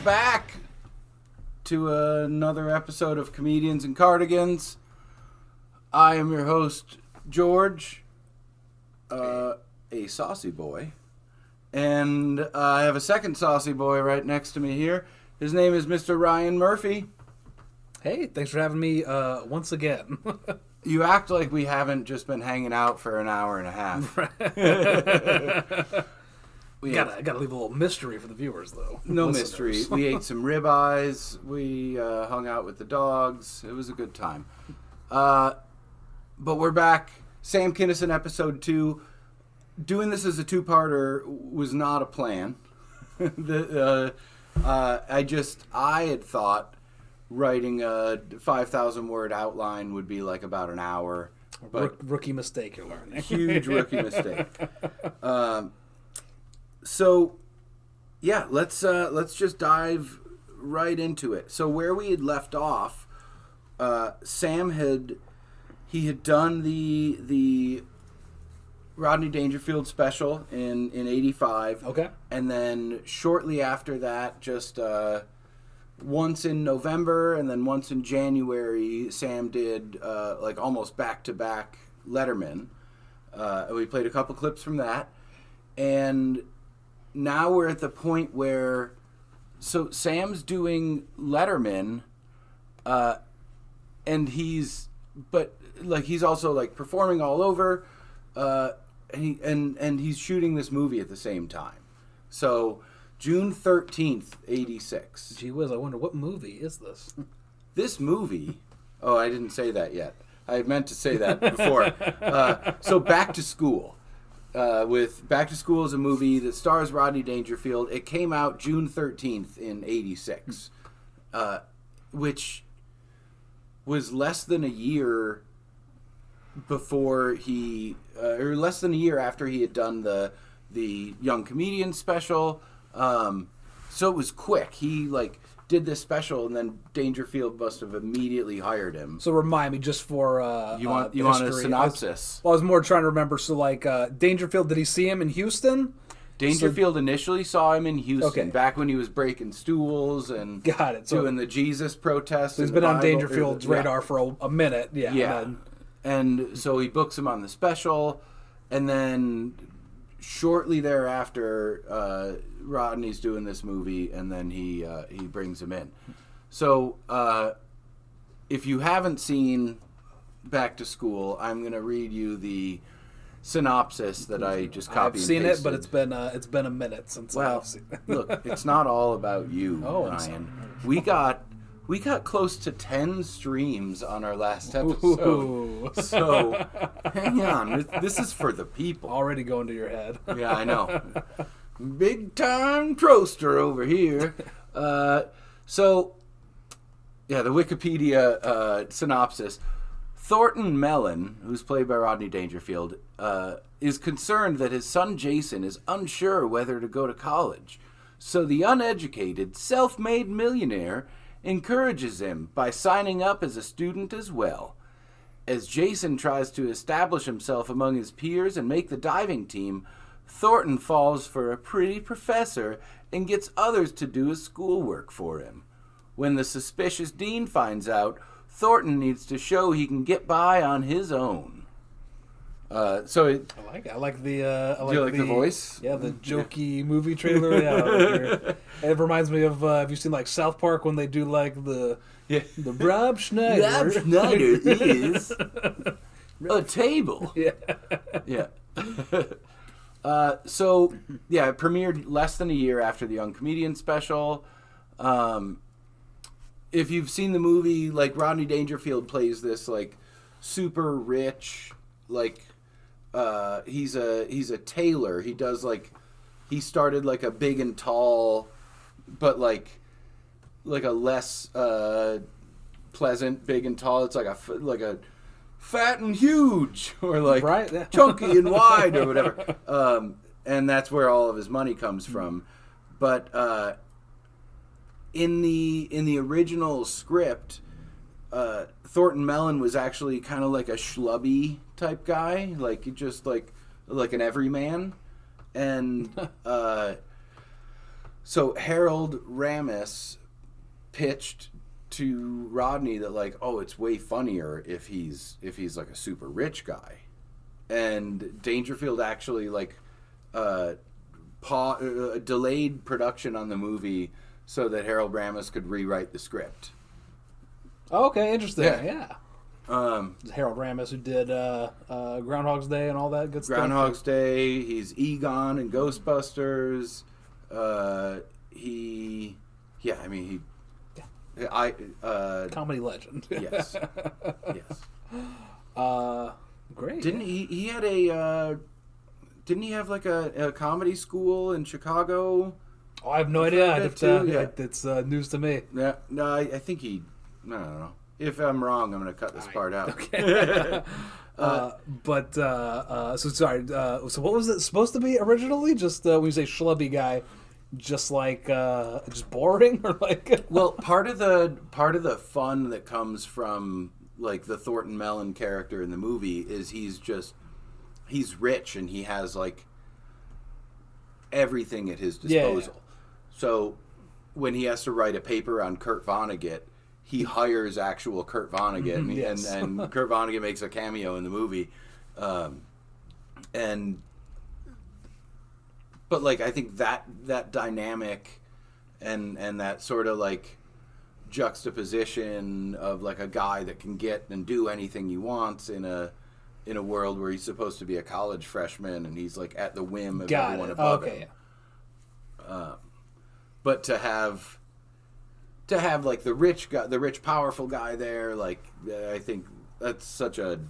back to another episode of Comedians and Cardigans. I am your host, George, a saucy boy. And I have a second saucy boy right next to me here. His name is Mr. Ryan Murphy. Hey, thanks for having me once again. You act like we haven't just been hanging out for an hour and a half. Gotta leave a little mystery for the viewers, though. No mystery. We ate some ribeyes. We hung out with the dogs. It was a good time. But we're back. Sam Kinison, episode 2. Doing this as a two-parter was not a plan. I had thought writing a 5,000-word outline would be like about an hour. But rookie mistake you're learning. Huge rookie mistake. So, yeah, let's just dive right into it. So where we had left off, Sam had done the Rodney Dangerfield special in 85. Okay. And then shortly after that, just once in November and then once in January, Sam did like almost back-to-back Letterman. We played a couple clips from that. And now we're at the point where, so Sam's doing Letterman, and he's also like performing all over, and he's shooting this movie at the same time. So June 13th, 86. Gee whiz, I wonder what movie is this? This movie, oh, I didn't say that yet. I meant to say that before. So Back to School. With Back to School is a movie that stars Rodney Dangerfield. It came out June 13th in 86, which was less than a year before or less than a year after he had done the Young Comedian special. So it was quick. He did this special, and then Dangerfield must have immediately hired him. So remind me, just for you want a synopsis? I was more trying to remember. So Dangerfield, did he see him in Houston? Dangerfield initially saw him in Houston, back when he was breaking stools and doing the Jesus protests. So he's been on Dangerfield's radar for a minute. Yeah. And so he books him on the special, and then shortly thereafter, Rodney's doing this movie, and then he brings him in. So if you haven't seen Back to School, I'm going to read you the synopsis that I just copied. I've seen it, but it's been a minute since I've seen it. Look, it's not all about you, Ryan. We got close to 10 streams on our last episode. Ooh. So hang on, this is for the people. Already going to your head. Yeah, I know. Big time troaster over here. So, yeah, the Wikipedia synopsis. Thornton Mellon, who's played by Rodney Dangerfield, is concerned that his son Jason is unsure whether to go to college. So the uneducated, self-made millionaire encourages him by signing up as a student as well. As Jason tries to establish himself among his peers and make the diving team, Thornton falls for a pretty professor and gets others to do his schoolwork for him. When the suspicious dean finds out, Thornton needs to show he can get by on his own. I like the voice? Yeah, the jokey movie trailer. Yeah, it reminds me of have you seen South Park when they do the Rob Schneider? Rob Schneider is a table. Yeah. So it premiered less than a year after the Young Comedian special. If you've seen the movie, Rodney Dangerfield plays this super rich, he's a tailor. He does he started a Big and Tall, but like a less pleasant Big and Tall. It's like a Fat and Huge, or right? Chunky and Wide, or whatever. And that's where all of his money comes from. But in the original script, Thornton Mellon was actually kind of like a schlubby type guy, like an everyman, and So Harold Ramis pitched to Rodney that like, oh, it's way funnier if he's like a super rich guy, and Dangerfield actually like delayed production on the movie so that Harold Ramis could rewrite the script. Okay, interesting. Yeah. Harold Ramis, who did Groundhog's Day and all that good stuff. Groundhog's Day. He's Egon in Ghostbusters. Comedy legend. Yes. Great. Didn't he had a didn't he have like a comedy school in Chicago? Oh, I have no idea. It's news to me. Yeah. No, I think I don't know. If I'm wrong, I'm going to cut this part out. Okay. So sorry. So what was it supposed to be originally? Just when you say schlubby guy, just like just boring or like? Well, part of the fun that comes from like the Thornton Mellon character in the movie is he's rich and he has like everything at his disposal. Yeah. So when he has to write a paper on Kurt Vonnegut, he hires actual Kurt Vonnegut, and Kurt Vonnegut makes a cameo in the movie, but like I think that dynamic, and that sort of like juxtaposition of like a guy that can get and do anything he wants in a world where he's supposed to be a college freshman and he's like at the whim of everyone above him. But to have like the rich guy, the rich powerful guy there, like I think that's such a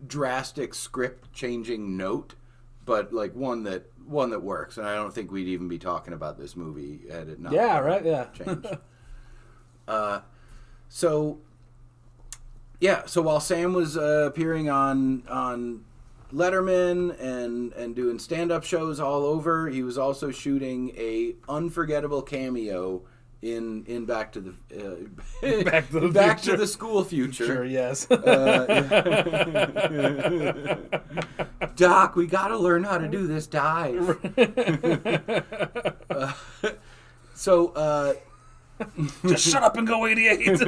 drastic script changing note, but like one that works, and I don't think we'd even be talking about this movie had it not changed. So while Sam was appearing on Letterman and doing stand-up shows all over, he was also shooting a unforgettable cameo in Back to the Back to the School Future. Sure, yes. Doc, we got to learn how to do this dive. Just shut up and go 88.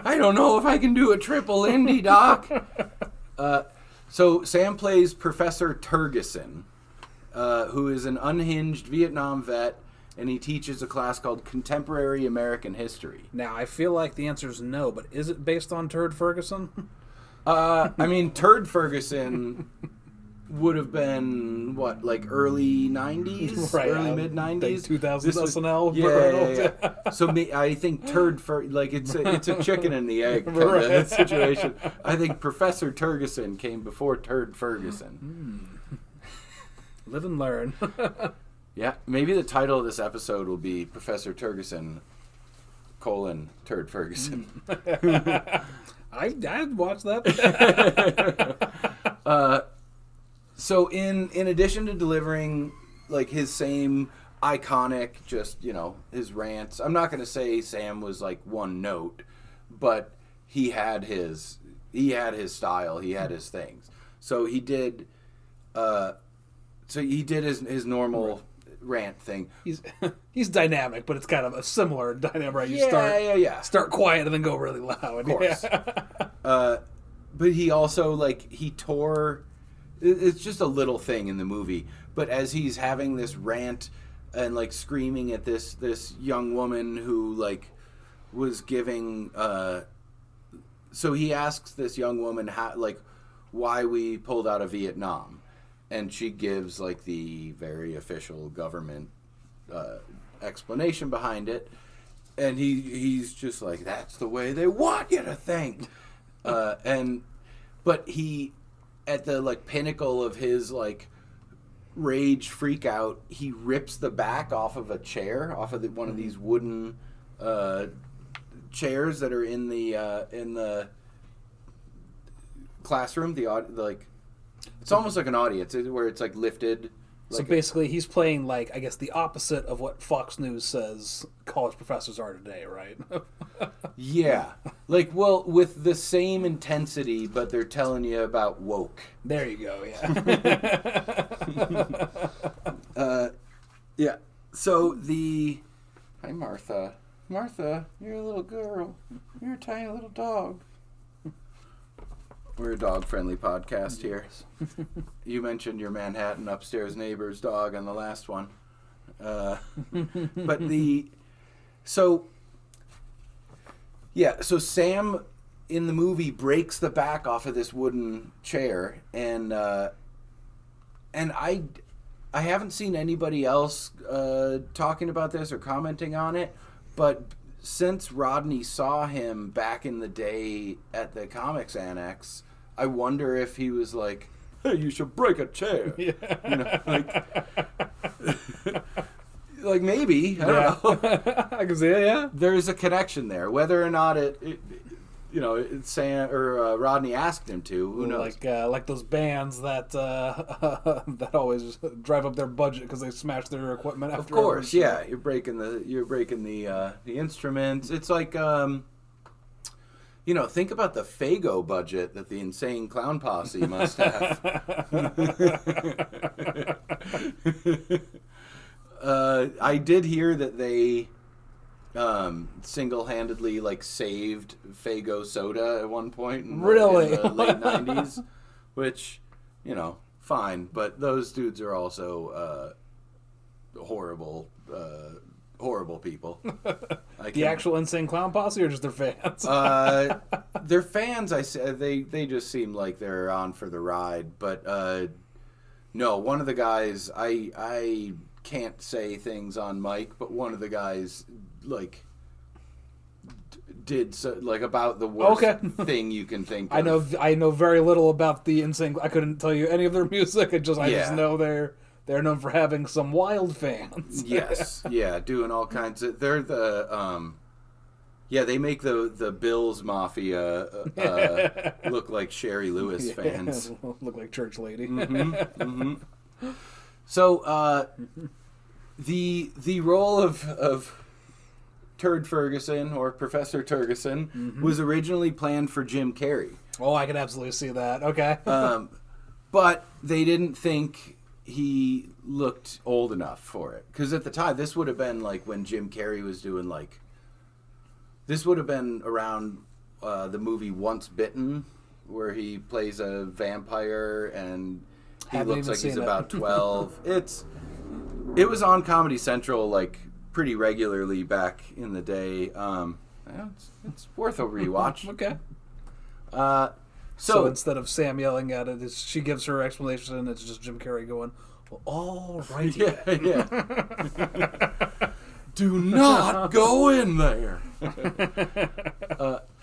I don't know if I can do a triple Indy, Doc. So Sam plays Professor Tergeson, who is an unhinged Vietnam vet, and he teaches a class called Contemporary American History. Now, I feel like the answer is no, but is it based on Turd Ferguson? I mean, Turd Ferguson would have been, what, like early 90s? Right. Early mid-90s? 2000s SNL? Yeah. So I think it's a chicken and the egg kind of situation. I think Professor Tergeson came before Turd Ferguson. Live and learn. Yeah, maybe the title of this episode will be Professor Tergeson, Turd Ferguson. I'd watch that. So in addition to delivering like his same iconic, just, his rants, I'm not going to say Sam was like one note, but he had his style, he had his things. So he did his normal rant thing. He's dynamic, but it's kind of a similar dynamic, right? You start quiet and then go really loud. Of course. But he also he tore. It's just a little thing in the movie, but as he's having this rant and screaming at this young woman who was giving. So he asks this young woman why we pulled out of Vietnam, and she gives the very official government explanation behind it, and he's just like, that's the way they want you to think, but he, at the pinnacle of his rage freak out, he rips the back off of a chair, off of one of these wooden chairs that are in the classroom. It's almost like an audience where it's lifted. So basically, he's playing I guess the opposite of what Fox News says college professors are today, right? Yeah. Like, well, with the same intensity, but they're telling you about woke. There you go, yeah. Yeah. So Hi, Martha. Martha, you're a little girl. You're a tiny little dog. We're a dog-friendly podcast here. You mentioned your Manhattan upstairs neighbor's dog on the last one. So Sam in the movie breaks the back off of this wooden chair, and I haven't seen anybody else talking about this or commenting on it, but since Rodney saw him back in the day at the Comics Annex, I wonder if he was like, "Hey, you should break a chair." Yeah. You know, like maybe, I don't know. I can see it, yeah. There's a connection there. Whether or not Sam or Rodney asked him to, who knows? Like those bands that that always drive up their budget because they smash their equipment after. Of course, yeah. You're breaking the instruments. It's like think about the Faygo budget that the Insane Clown Posse must have. I did hear that they single-handedly saved Faygo soda at one point in the late 90s, which, fine, but those dudes are also horrible people. The actual Insane Clown Posse or just their fans? Their fans, they just seem like they're on for the ride, but no, one of the guys, I can't say things on mic, but one of the guys did about the worst thing you can think of. I know very little about the Insane. I couldn't tell you any of their music. I just know they're known for having some wild fans. Yes, yeah, doing all kinds of. They're the they make the Bills Mafia look like Sherry Lewis fans. Look like church lady. Mm-hmm, mm-hmm. So the role of Turd Ferguson or Professor Turgeson was originally planned for Jim Carrey. Oh, I can absolutely see that. Okay. But they didn't think he looked old enough for it. Because at the time, this would have been when Jim Carrey was doing this would have been around the movie Once Bitten, where he plays a vampire and he looks like he's about 12. It was on Comedy Central pretty regularly back in the day. It's worth a rewatch. Okay. So instead of Sam yelling at it, she gives her explanation, and it's just Jim Carrey going, "Well, all right." Yeah. Do not go in there.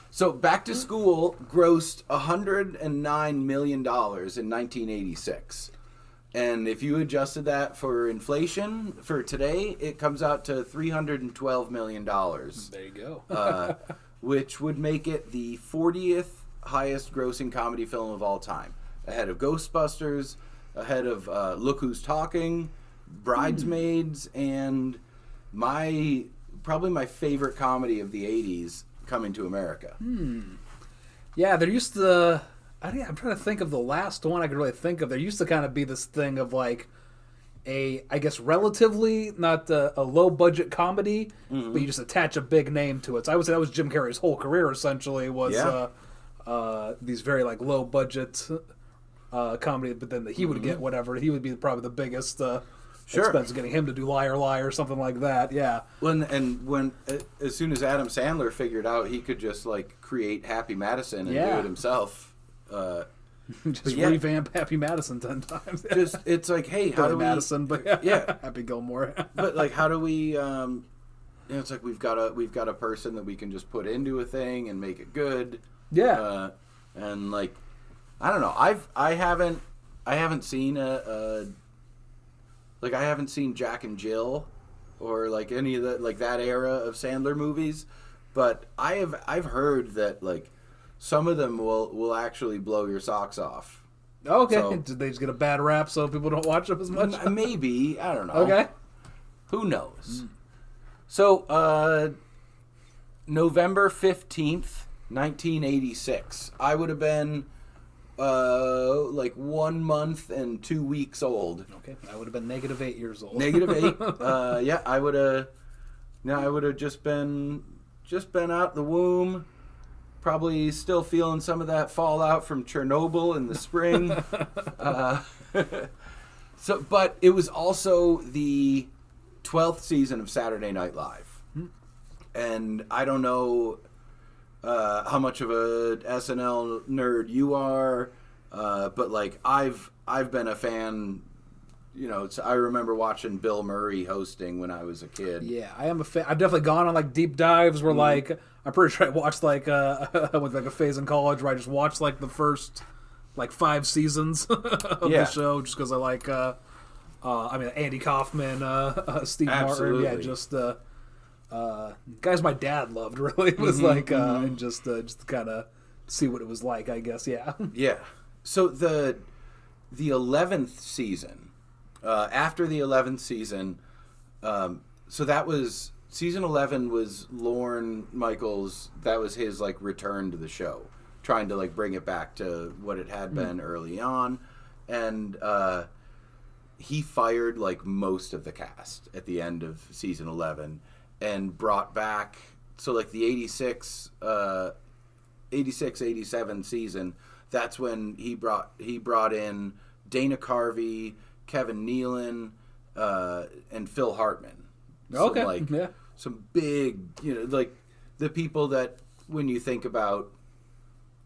So Back to School grossed $109 million in 1986. And if you adjusted that for inflation for today, it comes out to $312 million. There you go. Which would make it the 40th highest grossing comedy film of all time. Ahead of Ghostbusters, ahead of Look Who's Talking, Bridesmaids, and probably my favorite comedy of the 80s, Coming to America. Yeah, there used to... I'm trying to think of the last one I could really think of. There used to kind of be this thing of I guess relatively not a low budget comedy, but you just attach a big name to it. So I would say that was Jim Carrey's whole career essentially was these very low budget comedy, but then he would get whatever. He would be probably the biggest expense getting him to do Liar Liar or something like that. Yeah. As soon as Adam Sandler figured out he could just create Happy Madison and do it himself. Revamp Happy Madison 10 times. It's hey, how do we Madison, but Happy Gilmore. But how do we? It's we've got a person that we can just put into a thing and make it good. Yeah. And I don't know. I haven't seen I haven't seen Jack and Jill, or any of the that era of Sandler movies, but I've heard that some of them will actually blow your socks off. Okay. So, did they just get a bad rap so people don't watch them as much? Maybe. I don't know. Okay. Who knows? So, November 15th, 1986. I would have been like 1 month and 2 weeks old. Okay, I would have been -8 years old. -8. Yeah, I would have. Yeah, I would have just been out the womb. Probably still feeling some of that fallout from Chernobyl in the spring. But it was also the 12th season of Saturday Night Live, and I don't know how much of a SNL nerd you are, but like I've been a fan. You know, I remember watching Bill Murray hosting when I was a kid. Yeah, I am a fan. I've definitely gone on like deep dives where like I'm pretty sure I watched like I went like a phase in college where I just watched like the first like 5 seasons of the show just because I like I mean Andy Kaufman, Steve Absolutely. Martin, yeah, just guys my dad loved really. It was like and just kind of see what it was like, I guess. Yeah. Yeah. So the 11th season. After the 11th season, so that was season 11 was Lorne Michaels. That was his like return to the show, trying to like bring it back to what it had been early on, and he fired like most of the cast at the end of season 11 and brought back. So like the 86-87 season, that's when he brought in Dana Carvey, Kevin Nealon, and Phil Hartman. So Okay. like Yeah. some big, you know, like the people that when you think about,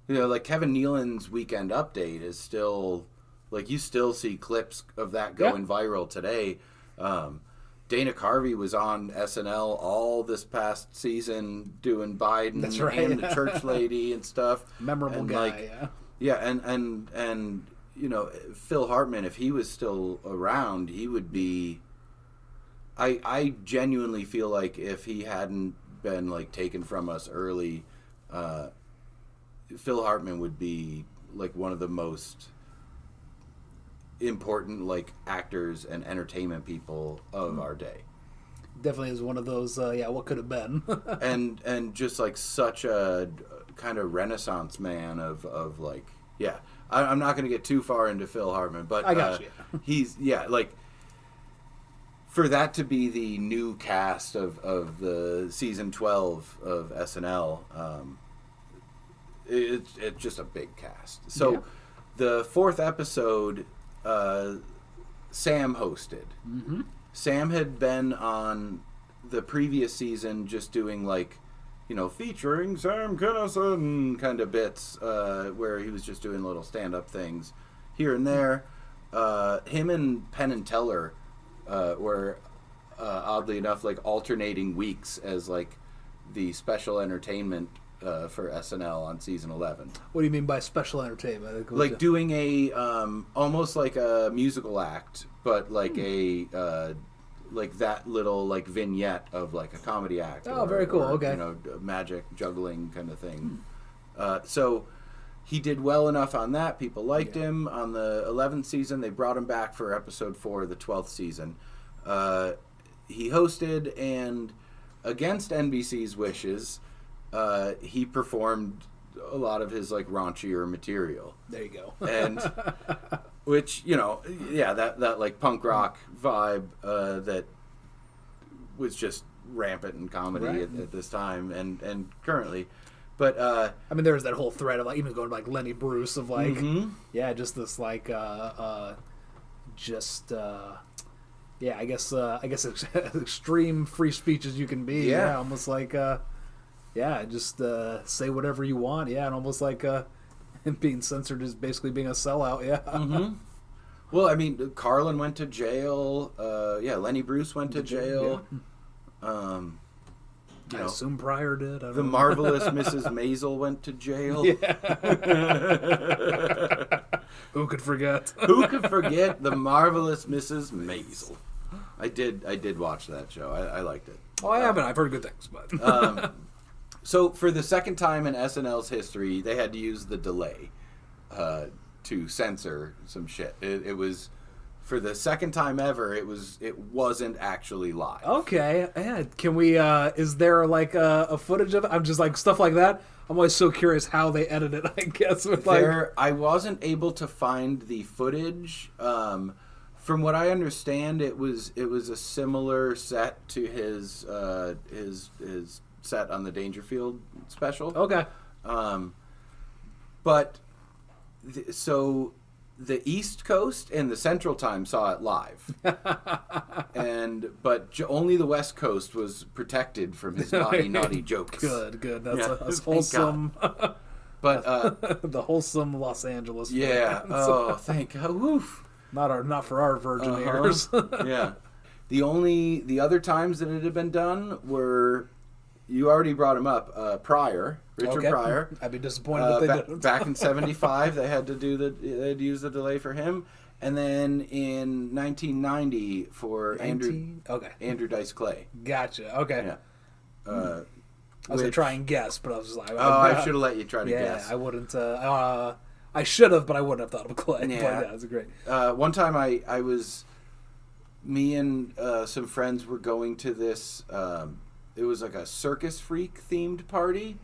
you know, like Kevin Nealon's Weekend Update is still, like you still see clips of that going viral today. Dana Carvey was on SNL all this past season doing Biden That's right. and the church lady and stuff. Memorable and guy, like, yeah. Yeah, and you know, Phil Hartman, if he was still around, he would be. I genuinely feel like if he hadn't been like taken from us early, Phil Hartman would be like one of the most important like actors and entertainment people of our day. Definitely is one of those. What could have been? and just like such a kind of renaissance man of like, yeah. I'm not going to get too far into Phil Hartman, but I got you. He's like for that to be the new cast of the season 12 of SNL. It's just a big cast. So the 4th episode, Sam hosted. Mm-hmm. Sam had been on the previous season just doing like, you know, featuring Sam Kinison kind of bits, where he was just doing little stand-up things here and there. Him and Penn and Teller were, oddly enough, like alternating weeks as like the special entertainment for SNL on season 11. What do you mean by special entertainment? Like doing a almost like a musical act, but like a like that little like vignette of like a comedy act. Oh, very cool. Okay. You know, magic juggling kind of thing. So he did well enough on that. People liked him. On the 11th season, they brought him back for episode 4 of the 12th season. He hosted, and against NBC's wishes, he performed a lot of his like raunchier material. There you go. And which, you know, yeah, that like punk rock vibe that was just rampant in comedy at this time and currently. But I mean, there was that whole thread of like even going to like Lenny Bruce of like just this like I guess extreme free speech as you can be. Yeah, almost like just say whatever you want. Yeah, and almost like being censored is basically being a sellout. Yeah. Mm-hmm. Well, I mean, Carlin went to jail. Lenny Bruce went to jail. Yeah. I assume Pryor did. The marvelous Mrs. Maisel went to jail. Yeah. Who could forget? Who could forget the marvelous Mrs. Maisel? I did watch that show. I liked it. Oh, I haven't. I've heard good things, but. So for the second time in SNL's history, they had to use the delay to censor some shit. It was for the second time ever, it wasn't actually live. Okay, yeah. Can we? Is there like a footage of it? I'm just like stuff like that. I'm always so curious how they edit it. I guess with like I wasn't able to find the footage. From what I understand, it was a similar set to his set on the Dangerfield special. Okay. But so the East Coast and the Central Time saw it live, but only the West Coast was protected from his naughty jokes. Good. That's wholesome. But the wholesome Los Angeles. Yeah. Fans. Oh, thank God. Woof. Not for our virgin ears. Yeah. The other times that it had been done were, you already brought him up, Richard Pryor. I'd be disappointed if they didn't. Back in '75, they had to use the delay for him, and then in 1990 for Andrew Dice Clay. Gotcha. Okay. Yeah. I was gonna try and guess, but I was just like, I should have let you try to guess. I wouldn't. I should have, but I wouldn't have thought of Clay. Yeah. But yeah, it was great. One time me and some friends were going to this, it was like a circus freak themed party.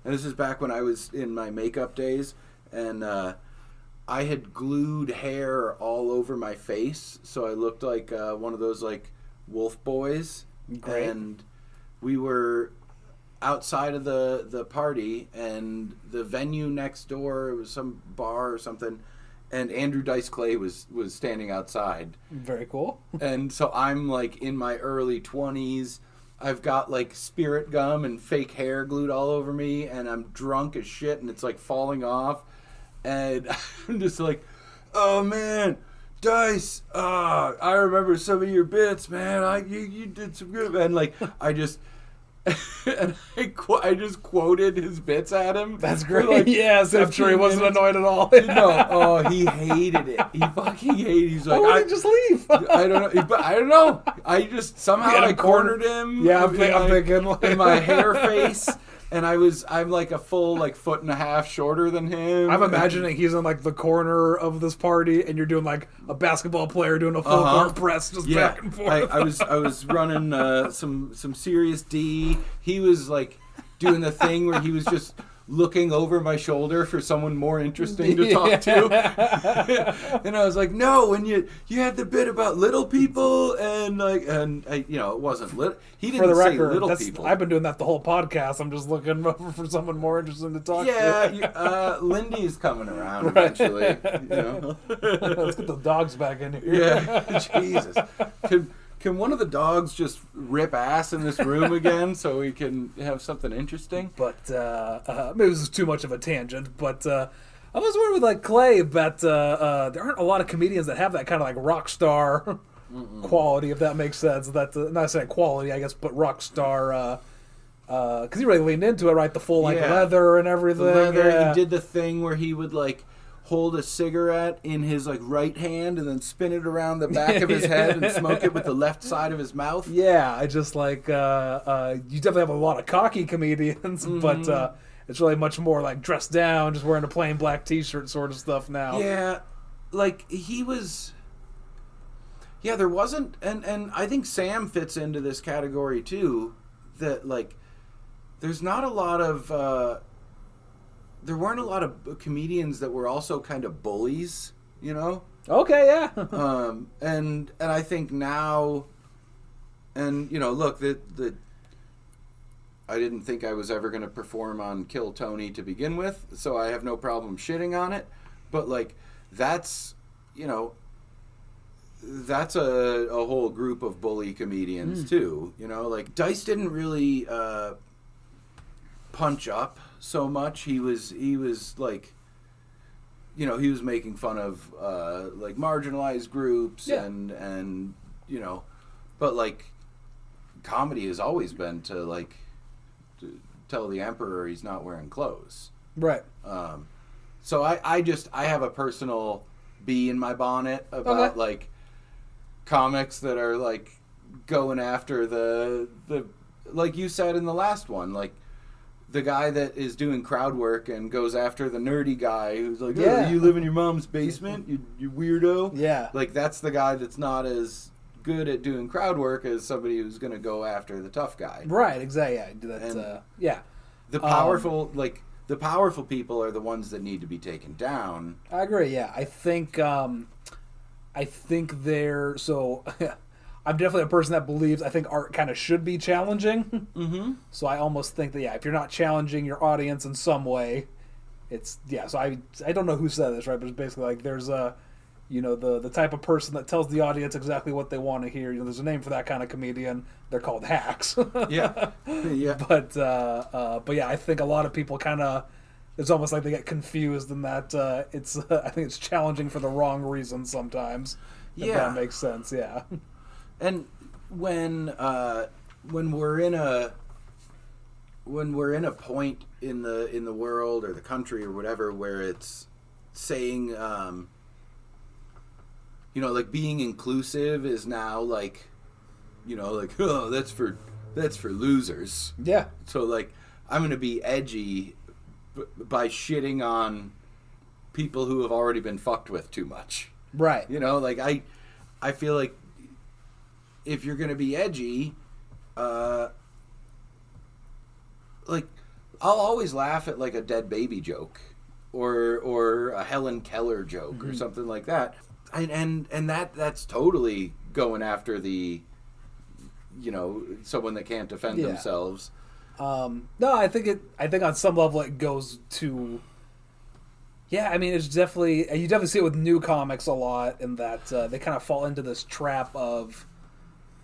And this is back when I was in my makeup days. And I had glued hair all over my face. So I looked like one of those like wolf boys. Great. And we were outside of the party, and the venue next door, it was some bar or something, and Andrew Dice Clay was standing outside. Very cool. And so I'm like in my early 20s. I've got like spirit gum and fake hair glued all over me, and I'm drunk as shit, and it's like falling off, and I'm just like, oh man, Dice, I remember some of your bits, man. You did some good, man. Like I just and I just quoted his bits at him. That's great. Like yes, I'm sure he wasn't annoyed at all. No, he hated it. He fucking hated it. He's like, why didn't he just leave? I don't know. But I don't know. I just somehow I cornered him. Yeah, I'm thinking in my hair face. And I'm like a full like foot and a half shorter than him. I'm imagining he's in like the corner of this party, and you're doing like a basketball player doing a full court press, just back and forth. I was running some serious D. He was like doing the thing where he was just looking over my shoulder for someone more interesting to talk to. And I was like, no, when you had the bit about little people and it wasn't little. He didn't say little people. I've been doing that the whole podcast. I'm just looking over for someone more interesting to talk to. Yeah, Lindy's coming around eventually. Let's get the dogs back in here. Yeah, Jesus. Can one of the dogs just rip ass in this room again so we can have something interesting? But maybe this is too much of a tangent. But I was wondering with like Clay that there aren't a lot of comedians that have that kind of like rock star quality, if that makes sense. That not saying quality, I guess, but rock star. Because he really leaned into it, right? The full like leather and everything. The leather. He did the thing where he would like hold a cigarette in his like right hand and then spin it around the back of his head and smoke it with the left side of his mouth. Yeah, I just like you definitely have a lot of cocky comedians, but it's really much more like dressed down, just wearing a plain black t-shirt sort of stuff now. Yeah, like he was. Yeah, there wasn't, and I think Sam fits into this category too. That like, there's not a lot of. There weren't a lot of comedians that were also kind of bullies, you know? Okay, yeah. And I think now, and look, I didn't think I was ever going to perform on Kill Tony to begin with, so I have no problem shitting on it. But like, that's a whole group of bully comedians too, Like Dice didn't really punch up so much. He was like, he was making fun of like marginalized groups and but like comedy has always been to tell the emperor he's not wearing clothes. Right. So I have a personal bee in my bonnet about like comics that are like going after the like you said in the last one, like the guy that is doing crowd work and goes after the nerdy guy who's like, Yeah. you live in your mom's basement, you weirdo. Yeah. Like, that's the guy that's not as good at doing crowd work as somebody who's going to go after the tough guy. Right, exactly. Yeah, that's, And yeah. The powerful, the powerful people are the ones that need to be taken down. I agree, yeah. I think they're... So, I'm definitely a person that believes I think art kind of should be challenging. Mm-hmm. So I almost think that, yeah, if you're not challenging your audience in some way, it's... Yeah, so I don't know who said this, right? But it's basically like there's a... You know, the type of person that tells the audience exactly what they want to hear. You know, there's a name for that kind of comedian. They're called hacks. Yeah. Yeah. But yeah, I think a lot of people kind of... It's almost like they get confused in that it's... I think it's challenging for the wrong reasons sometimes. If that makes sense, yeah. And when we're in a point in the world or the country or whatever where it's saying you know, like being inclusive is now like, you know, like, oh, that's for losers. Yeah. So like I'm going to be edgy by shitting on people who have already been fucked with too much. Right. You know, like I feel like if you're going to be edgy, like I'll always laugh at like a dead baby joke or a Helen Keller joke or something like that. And that's totally going after the, you know, someone that can't defend themselves. No, I think on some level it goes to... Yeah, I mean, it's definitely... You definitely see it with new comics a lot in that they kind of fall into this trap of,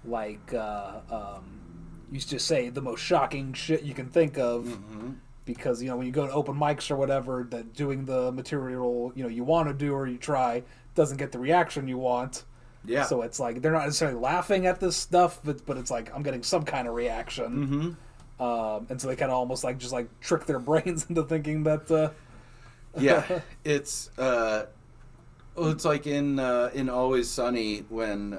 like, you just say the most shocking shit you can think of. Mm-hmm. Because, you know, when you go to open mics or whatever, that doing the material, you know, you want to do or you try doesn't get the reaction you want. Yeah. So it's like, they're not necessarily laughing at this stuff, but it's like, I'm getting some kind of reaction. Mm-hmm. And so they kind of almost like, just like trick their brains into thinking that... Yeah, it's like in Always Sunny when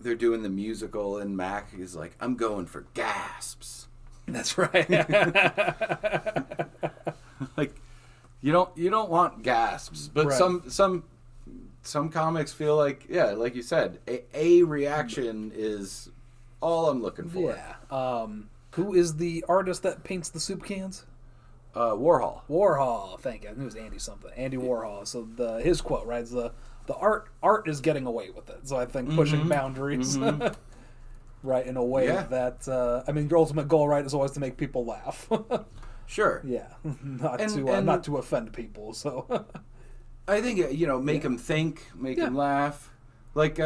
they're doing the musical and Mac is like, I'm going for gasps. That's right. Like you don't want gasps, but right. Some comics feel like, yeah, like you said, a reaction is all I'm looking for. Yeah. Who is the artist that paints the soup cans? Warhol. Thank you. I knew it was Andy something. Andy Warhol. So his quote, right, is the art is getting away with it. So I think pushing boundaries, right, in a way that I mean, your ultimate goal, right, is always to make people laugh. Sure. Yeah, not to offend people. So I think, you know, make them think, make them laugh, like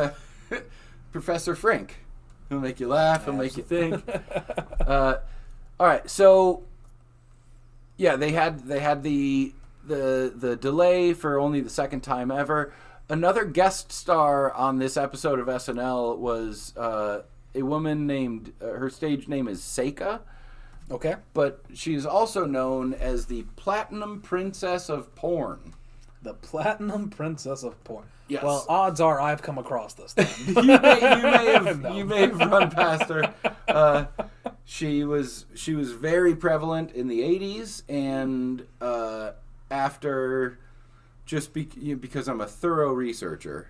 Professor Frink. He'll make you laugh. He'll make you think. All right, so. Yeah, they had the delay for only the second time ever. Another guest star on this episode of SNL was a woman named her stage name is Seika. Okay, but she's also known as the Platinum Princess of Porn. The Platinum Princess of Porn. Yes. Well, odds are I've come across this thing. you may have run past her. She was very prevalent in the 80s, and after just because I'm a thorough researcher,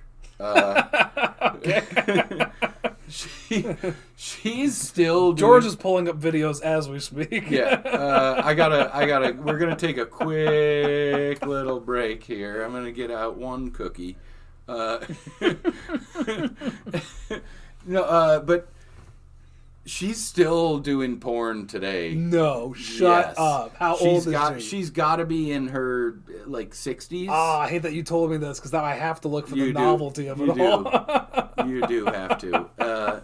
she's still George is pulling up videos as we speak. Yeah, I gotta. We're gonna take a quick little break here. I'm gonna get out one cookie. But she's still doing porn today. No, shut up. How old is she? She's got to be in her like 60s. Oh, I hate that you told me this because now I have to look for the novelty of it all. You do have to.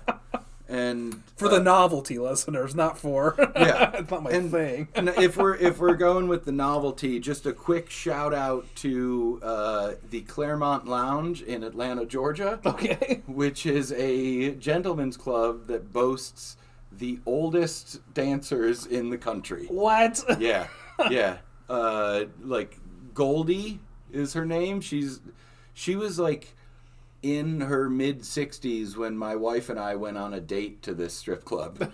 And for the novelty listeners, not for it's not my thing. And if we're going with the novelty, just a quick shout out to the Claremont Lounge in Atlanta, Georgia. Okay, which is a gentleman's club that boasts the oldest dancers in the country. What? Yeah. Like Goldie is her name. She was like in her mid-60s when my wife and I went on a date to this strip club.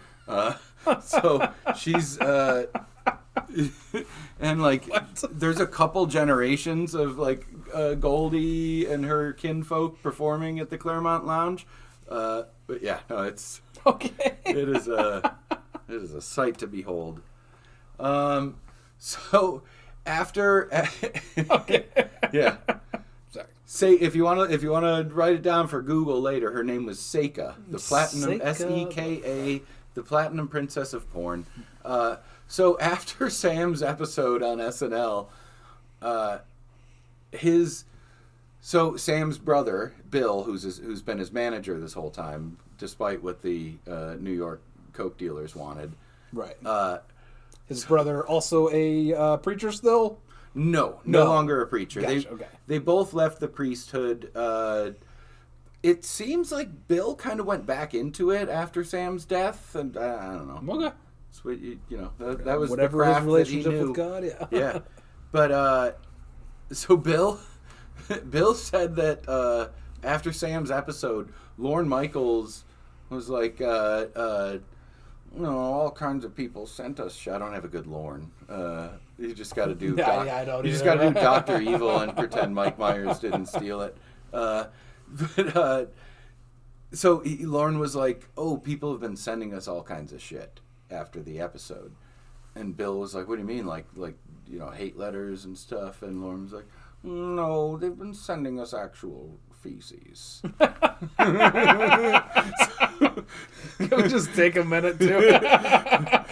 So she's... and like, there's a couple generations of like Goldie and her kinfolk performing at the Claremont Lounge. But yeah, no, it's Okay. it is a sight to behold. So after, Okay. yeah, Sorry. say if you want to write it down for Google later, her name was Seika, the platinum Seika. Seka, the platinum princess of porn. So after Sam's episode on SNL, Sam's brother Bill, who's been his manager this whole time, despite what the New York coke dealers wanted. Right. His brother also a preacher still? No No. longer a preacher. Gotcha, okay. They both left the priesthood. It seems like Bill kind of went back into it after Sam's death, and I don't know. Okay. So, that was Whatever the his craft relationship that he knew. with God, yeah. Yeah, but so Bill said that after Sam's episode, Lorne Michaels was like, all kinds of people sent us shit. I don't have a good Lorne. You just got to do. I don't You just either. got to do Dr. Evil and pretend Mike Myers didn't steal it. So Lorne was like, "Oh, people have been sending us all kinds of shit after the episode," and Bill was like, "What do you mean, like hate letters and stuff?" And Lorne was like, "No, they've been sending us actual feces." Can we just take a minute to...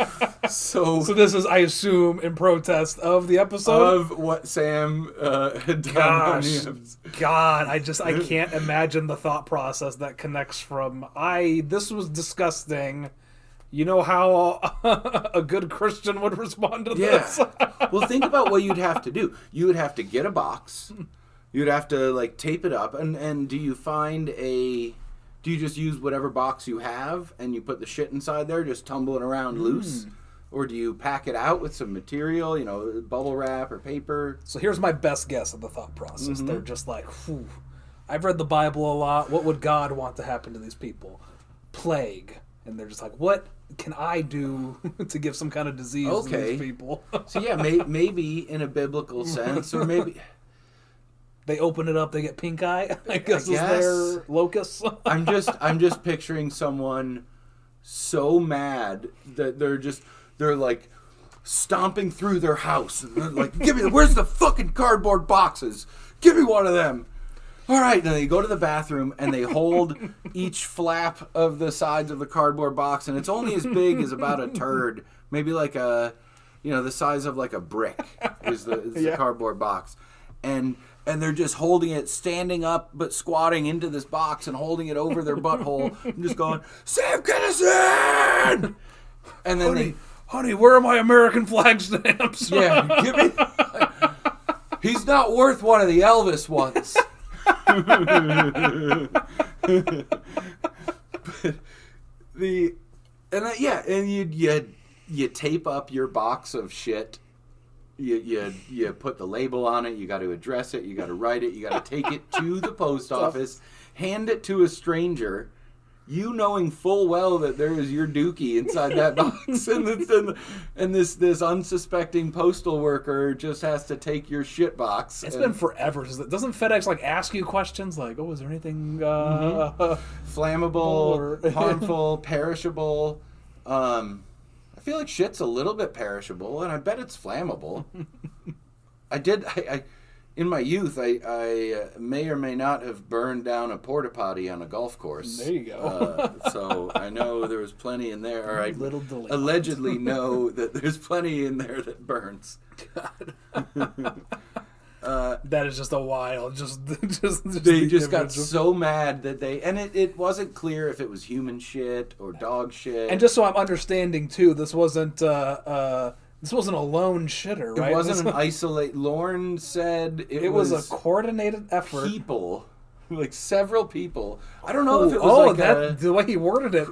So this is, I assume, in protest of the episode? of what Sam had done. Gosh, God, I can't imagine the thought process that connects from, this was disgusting. You know how a good Christian would respond to this? Well, think about what you'd have to do. You would have to get a box. You'd have to like tape it up, and do you just use whatever box you have and you put the shit inside there, just tumbling around loose? Or do you pack it out with some material, bubble wrap or paper? So here's my best guess of the thought process. They're just like, Phew, I've read the Bible a lot. What would God want to happen to these people? Plague. And they're just like, what can I do to give some kind of disease to these people? So yeah, maybe in a biblical sense, or maybe... They open it up, they get pink eye, I guess is their locus. I'm just picturing someone so mad that they're like stomping through their house and they're like, where's the fucking cardboard boxes? Give me one of them. All right, and then they go to the bathroom and they hold each flap of the sides of the cardboard box, and it's only as big as about a turd, maybe like the size of like a brick is the cardboard box, and they're just holding it, standing up but squatting into this box and holding it over their butthole and just going, Sam Kinison! And then Honey, where are my American flag stamps? Yeah, give me... He's not worth one of the Elvis ones. You tape up your box of shit. You put the label on it. You got to address it. You got to write it. You got to take it to the post office, hand it to a stranger, you knowing full well that there is your dookie inside that box, and this unsuspecting postal worker just has to take your shit box. It's been forever. Doesn't FedEx like ask you questions like, "Oh, is there anything flammable, or harmful, perishable?" I feel like shit's a little bit perishable, and I bet it's flammable. I in my youth, I may or may not have burned down a porta potty on a golf course. There you go. So I know there was plenty in there. Or I Little delinquent. allegedly know that there's plenty in there that burns. That is just a wild. They just got so mad that it wasn't clear if it was human shit or dog shit. And just so I'm understanding too, this wasn't a lone shitter, right? It wasn't an isolate. Lorne said it was a coordinated effort. People, like several people. I don't know if it was the way he worded it.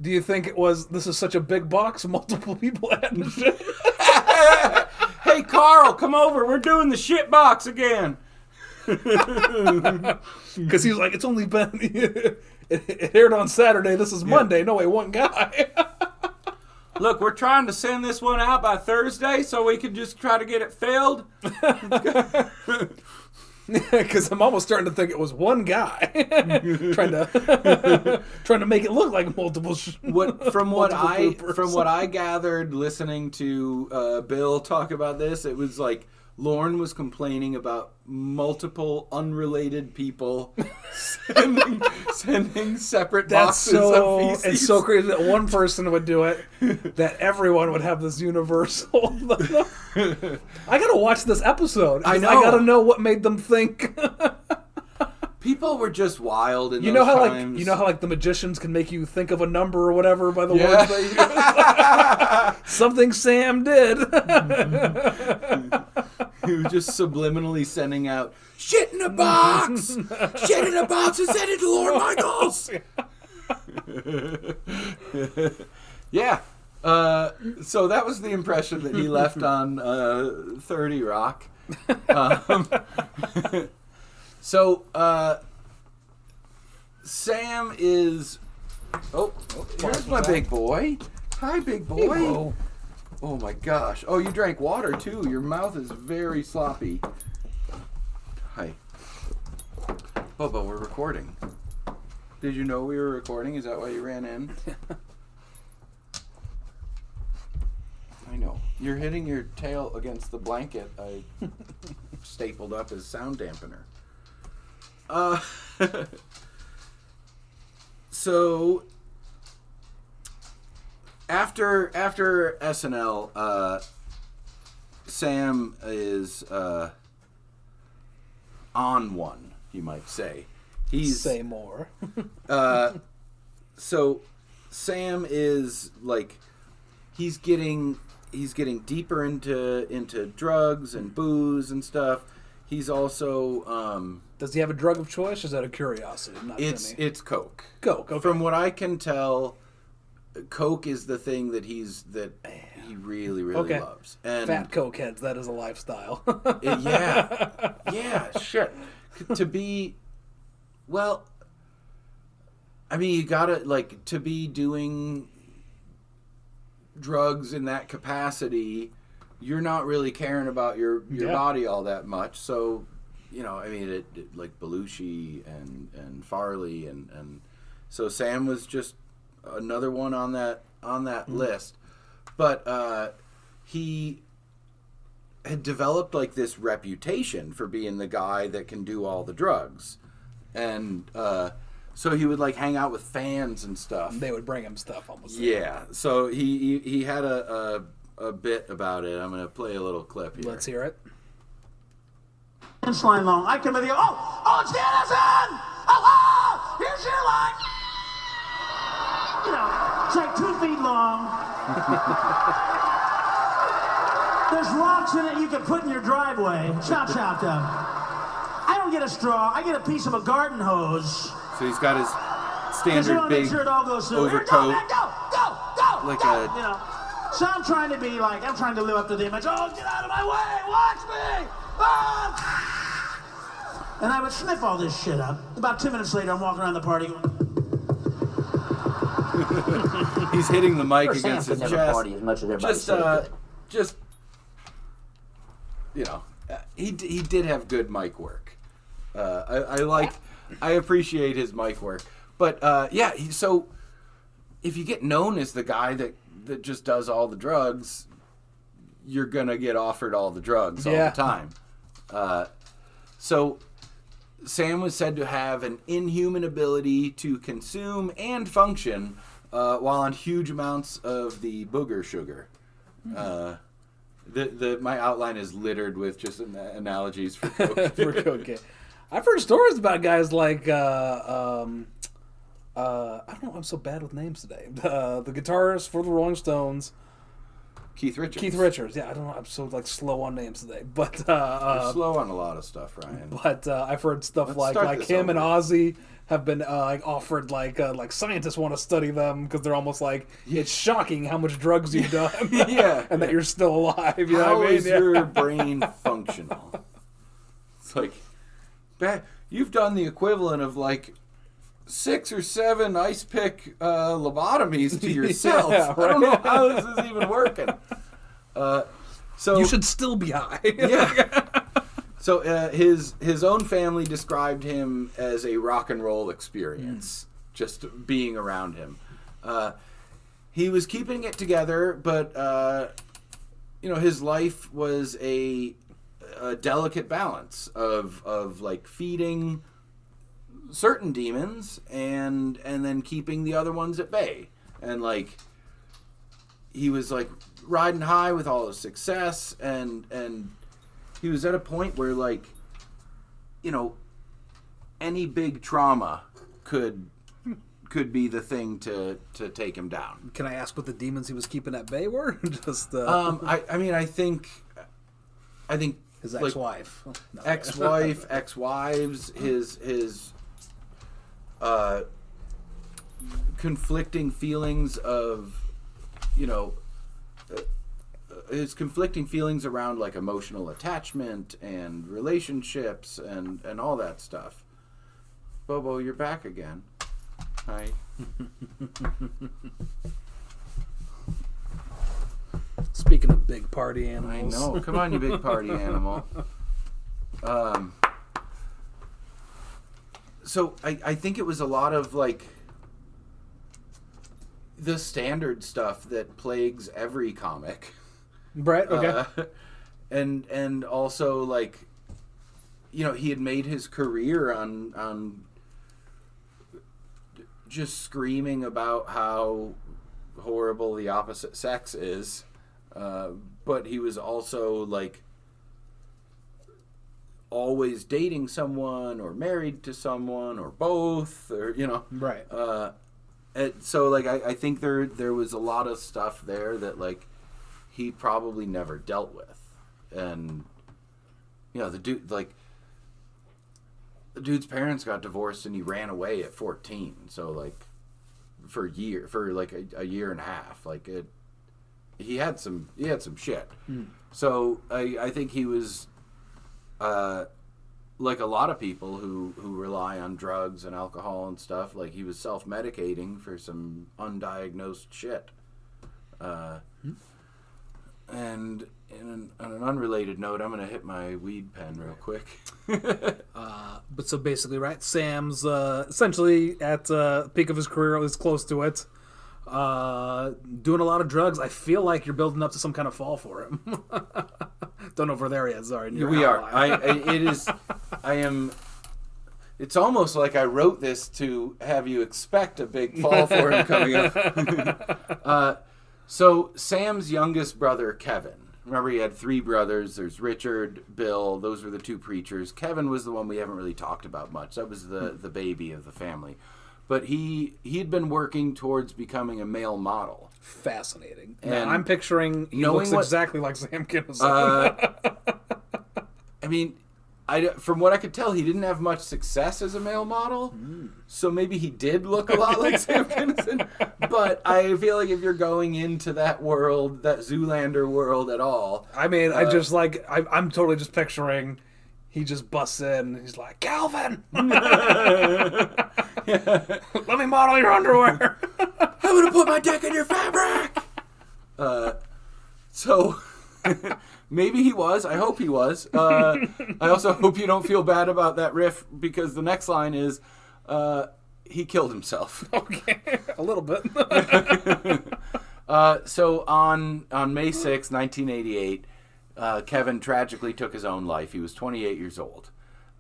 Do you think it was, this is such a big box, multiple people had to shit? Hey, Carl, come over. We're doing the shit box again. Because he was like, it's only been... it aired on Saturday. This is Monday. No, wait, one guy. Look, we're trying to send this one out by Thursday so we can just try to get it filled. Because I'm almost starting to think it was one guy trying to make it look like multiple. From what I gathered, listening to Bill talk about this, it was like Lorne was complaining about multiple unrelated people sending separate boxes of feces. It's so crazy that one person would do it, that everyone would have this universal. I gotta watch this episode. I know. I gotta know what made them think. People were just wild in those times. You know how the magicians can make you think of a number or whatever by the words they use? Something Sam did. He was just subliminally sending out shit in a box, shit in a box, and send it to Lord Michaels. Yeah. So that was the impression that he left on 30 Rock. So Sam is. Here's my big boy. Hi, big boy. Hello. Oh my gosh. Oh, you drank water too. Your mouth is very sloppy. Hi. Bubba, we're recording. Did you know we were recording? Is that why you ran in? I know. You're hitting your tail against the blanket I stapled up as sound dampener. So after SNL, Sam is on one, you might say. Say more. So Sam is like he's getting deeper into drugs and booze and stuff. He's also does he have a drug of choice? Or is that a curiosity? It's Coke. Coke. Okay. From what I can tell, Coke is the thing that he really loves. And fat Coke heads. That is a lifestyle. Yeah. Shit. To be, well, I mean, you gotta to be doing drugs in that capacity. You're not really caring about your body all that much. So, I mean, it like Belushi and Farley and so Sam was just another one on that list. But he had developed like this reputation for being the guy that can do all the drugs. And so he would like hang out with fans and stuff. They would bring him stuff almost. Yeah. So he had a bit about it. I'm going to play a little clip here. Let's hear it. Line long. I come with you. Oh, it's Kinison! Hello! Here's your line. It's like 2 feet long. There's rocks in it you can put in your driveway. Chopped up. I don't get a straw. I get a piece of a garden hose. So he's got his standard big sure it all goes through. overcoat. Here, go! Like So I'm trying to live up to the image. Oh, get out of my way! Watch me! Ah! And I would sniff all this shit up. About 2 minutes later, I'm walking around the party going... He's hitting the mic against his chest. Party as much as everybody he did have good mic work. I appreciate his mic work. But so if you get known as the guy that just does all the drugs, you're gonna get offered all the drugs all the time. So Sam was said to have an inhuman ability to consume and function while on huge amounts of the booger sugar. My outline is littered with just analogies for coke. For cocaine. I've heard stories about guys like I don't know. I'm so bad with names today. The guitarist for the Rolling Stones. Keith Richards. Yeah, I don't know. I'm so slow on names today, but You're slow on a lot of stuff, Ryan. But I've heard stuff like him and Ozzy have been offered like scientists want to study them because they're almost like it's shocking how much drugs you've done, and that you're still alive. You know what I mean? How is your brain functional? It's like you've done the equivalent of like 6 or 7 ice pick lobotomies to yourself. Yeah, right. I don't know how this is even working. So You should still be high. yeah. So his own family described him as a rock and roll experience, just being around him. He was keeping it together, but his life was a delicate balance of like feeding certain demons and then keeping the other ones at bay. And like he was like riding high with all his success, and he was at a point where like any big trauma could be the thing to take him down. Can I ask what the demons he was keeping at bay were? Just I think his like, ex-wife. No. ex-wife, ex-wives, his conflicting feelings of his conflicting feelings around like emotional attachment and relationships and all that stuff. Bobo, you're back again. Hi. Speaking of big party I animals. know. Come on, you big party animal. So I think it was a lot of like the standard stuff that plagues every comic. Right, okay. And also like he had made his career on just screaming about how horrible the opposite sex is, but he was also like always dating someone or married to someone or both, or Right. So like I think there was a lot of stuff there that like he probably never dealt with, and the dude's parents got divorced and he ran away at 14. So like for like a year and a half, like he had some shit. So I think he was like a lot of people who rely on drugs and alcohol and stuff. Like he was self-medicating for some undiagnosed shit. And on an unrelated note, I'm gonna hit my weed pen real quick. But so basically, right, Sam's essentially at peak of his career, at least close to it, doing a lot of drugs. I feel like you're building up to some kind of fall for him. Don't know if we're there yet. Sorry. We are. I am. It's almost like I wrote this to have you expect a big fall for him coming up. So Sam's youngest brother, Kevin. Remember, he had 3 brothers. There's Richard, Bill. Those were the 2 preachers. Kevin was the one we haven't really talked about much. That was the baby of the family. But he'd been working towards becoming a male model. Fascinating. And now, I'm picturing he looks exactly like Sam Kinison. I mean, from what I could tell, he didn't have much success as a male model. So maybe he did look a lot like Sam Kinison. But I feel like if you're going into that world, that Zoolander world at all. I mean, I'm totally just picturing he just busts in and he's like, Calvin! Let me model your underwear. I'm going to put my dick in your fabric! So... Maybe he was. I hope he was. I also hope you don't feel bad about that riff, because the next line is, he killed himself. Okay, a little bit. So on May 6, 1988, Kevin tragically took his own life. He was 28 years old.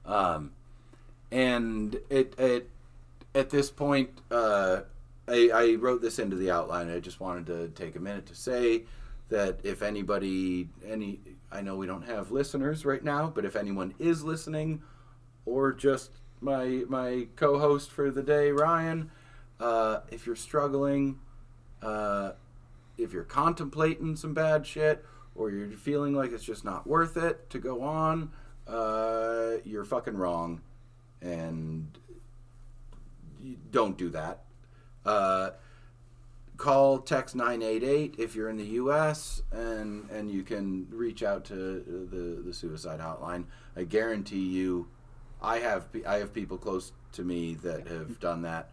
And at this point, I wrote this into the outline. I just wanted to take a minute to say that if anybody, I know we don't have listeners right now, but if anyone is listening, or just my co-host for the day, Ryan, if you're struggling, if you're contemplating some bad shit, or you're feeling like it's just not worth it to go on, you're fucking wrong, and you don't do that. Call, text 988 if you're in the U.S., and you can reach out to the suicide hotline. I guarantee you I have people close to me that have done that,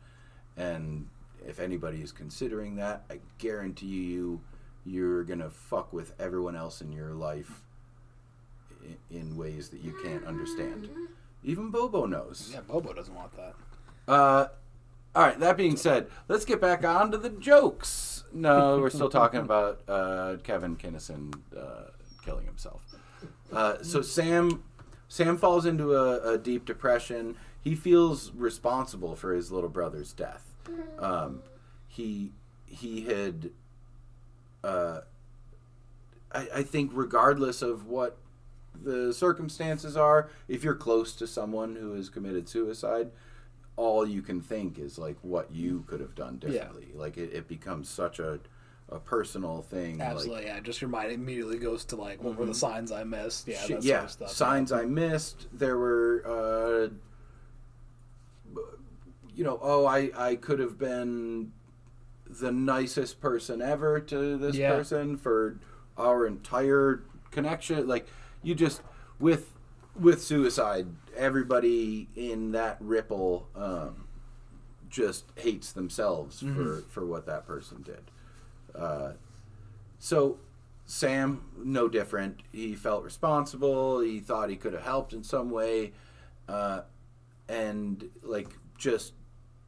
and if anybody is considering that, I guarantee you, you're gonna fuck with everyone else in your life in ways that you can't understand. Even Bobo knows. Yeah, Bobo doesn't want that. All right, that being said, let's get back on to the jokes. No, we're still talking about Kevin Kinison killing himself. So Sam falls into a deep depression. He feels responsible for his little brother's death. He had, I think, regardless of what the circumstances are, if you're close to someone who has committed suicide, all you can think is like what you could have done differently. Yeah. Like it becomes such a personal thing. Absolutely, like, yeah. Just your mind immediately goes to like, what were the signs I missed? Yeah, that yeah. sort of stuff. Signs I missed. There were, I could have been the nicest person ever to this person for our entire connection. Like you just with suicide, everybody in that ripple just hates themselves for what that person did. So Sam, no different. He felt responsible. He thought he could have helped in some way, and like just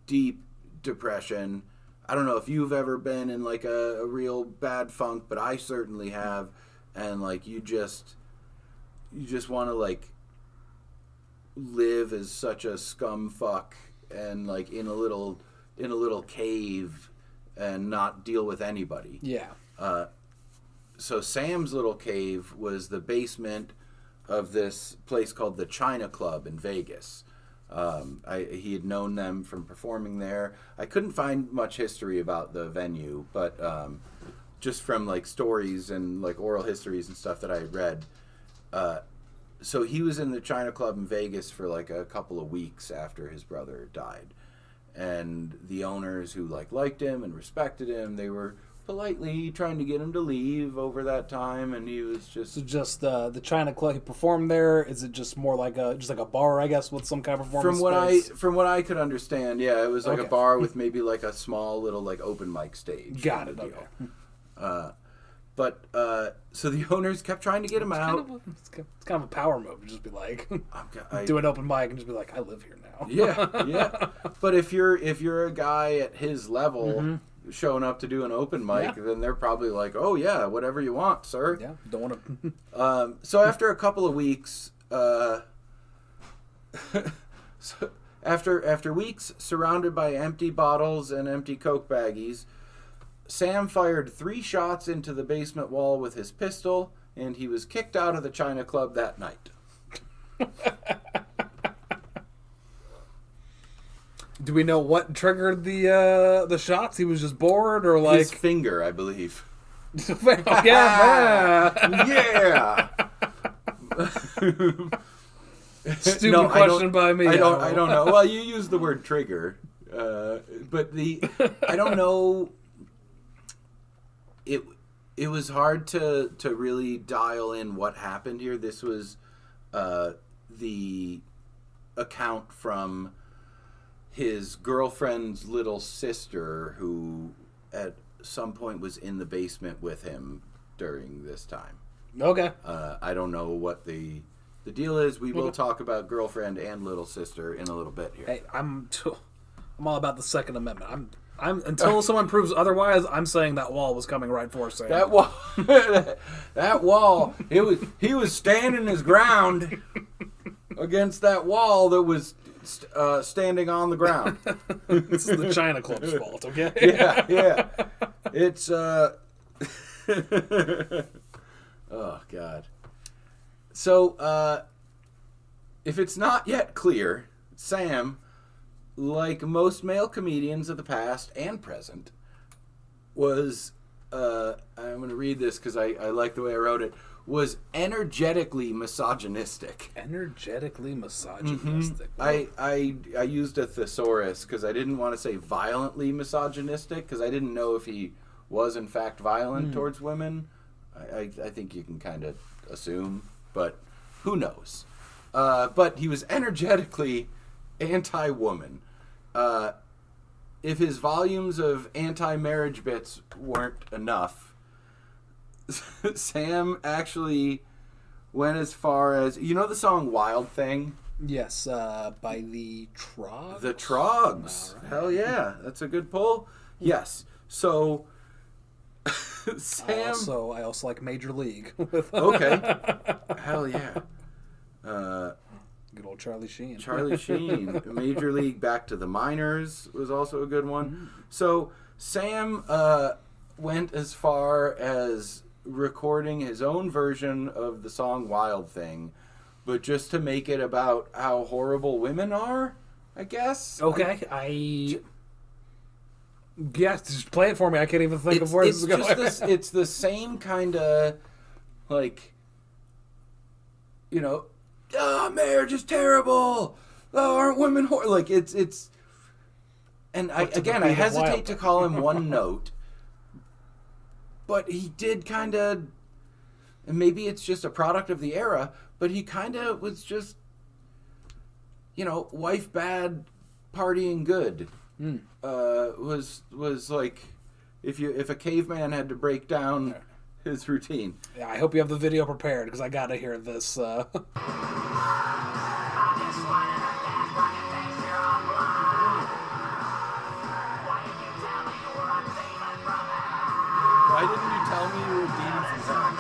deep depression. I don't know if you've ever been in like a real bad funk, but I certainly have. And like you just want to like live as such a scum fuck and like in a little cave and not deal with anybody. Yeah. So Sam's little cave was the basement of this place called the China Club in Vegas. He had known them from performing there. I couldn't find much history about the venue, but just from like stories and like oral histories and stuff that I had read. So he was in the China Club in Vegas for like a couple of weeks after his brother died. And the owners who like liked him and respected him, they were politely trying to get him to leave over that time, and he was just... So just the China Club, he performed there, is it just more like a bar, I guess, with some kind of performance space? From what I could understand, yeah, it was like a bar with maybe like a small little like open mic stage. Got it, okay. So the owners kept trying to get him out. It's kind of a power move to just be like, do an open mic and just be like, I live here now. Yeah. But if you're a guy at his level showing up to do an open mic, then they're probably like, oh yeah, whatever you want, sir. Yeah, don't want to. So after a couple of weeks, after weeks surrounded by empty bottles and empty Coke baggies, Sam fired 3 shots into the basement wall with his pistol, and he was kicked out of the China Club that night. Do we know what triggered the shots? He was just bored, or like his finger, I believe. Yeah. Stupid question by me. I don't know. Well, you used the word trigger, but I don't know. It was hard to really dial in what happened here. This was the account from his girlfriend's little sister, who at some point was in the basement with him during this time. Okay. I don't know what the deal is. We will talk about girlfriend and little sister in a little bit here. Hey, I'm all about the Second Amendment. I'm until someone proves otherwise, I'm saying that wall was coming right for Sam. That wall, that wall. He was standing his ground against that wall that was standing on the ground. This is the China Club's fault, okay? Yeah. It's oh God. So if it's not yet clear, Sam, like most male comedians of the past and present, was I'm going to read this because I like the way I wrote it, was energetically misogynistic. Energetically misogynistic. I used a thesaurus because I didn't want to say violently misogynistic, because I didn't know if he was in fact violent towards women. I think you can kind of assume, but who knows? But he was energetically anti-woman. If his volumes of anti-marriage bits weren't enough, Sam actually went as far as... You know the song Wild Thing? Yes, by the Trogs? The Trogs. Right. Hell yeah. That's a good pull. Yes. So, Sam... I also like Major League. Okay. Hell yeah. Good old Charlie Sheen. Charlie Sheen. Major League Back to the Minors was also a good one. Mm. So, Sam went as far as recording his own version of the song Wild Thing, but just to make it about how horrible women are, I guess. Okay, yes, just play it for me. I can't even think of where this is going. It's the same kind of, like, you know, marriage is terrible. Oh, aren't women like it's. And I hesitate to call him one note, but he did kind of, and maybe it's just a product of the era, but he kind of was just, you know, wife bad, partying good. Was like, if a caveman had to break down his routine. Yeah, I hope you have the video prepared because I gotta hear this. Why didn't you tell me you were demons inside?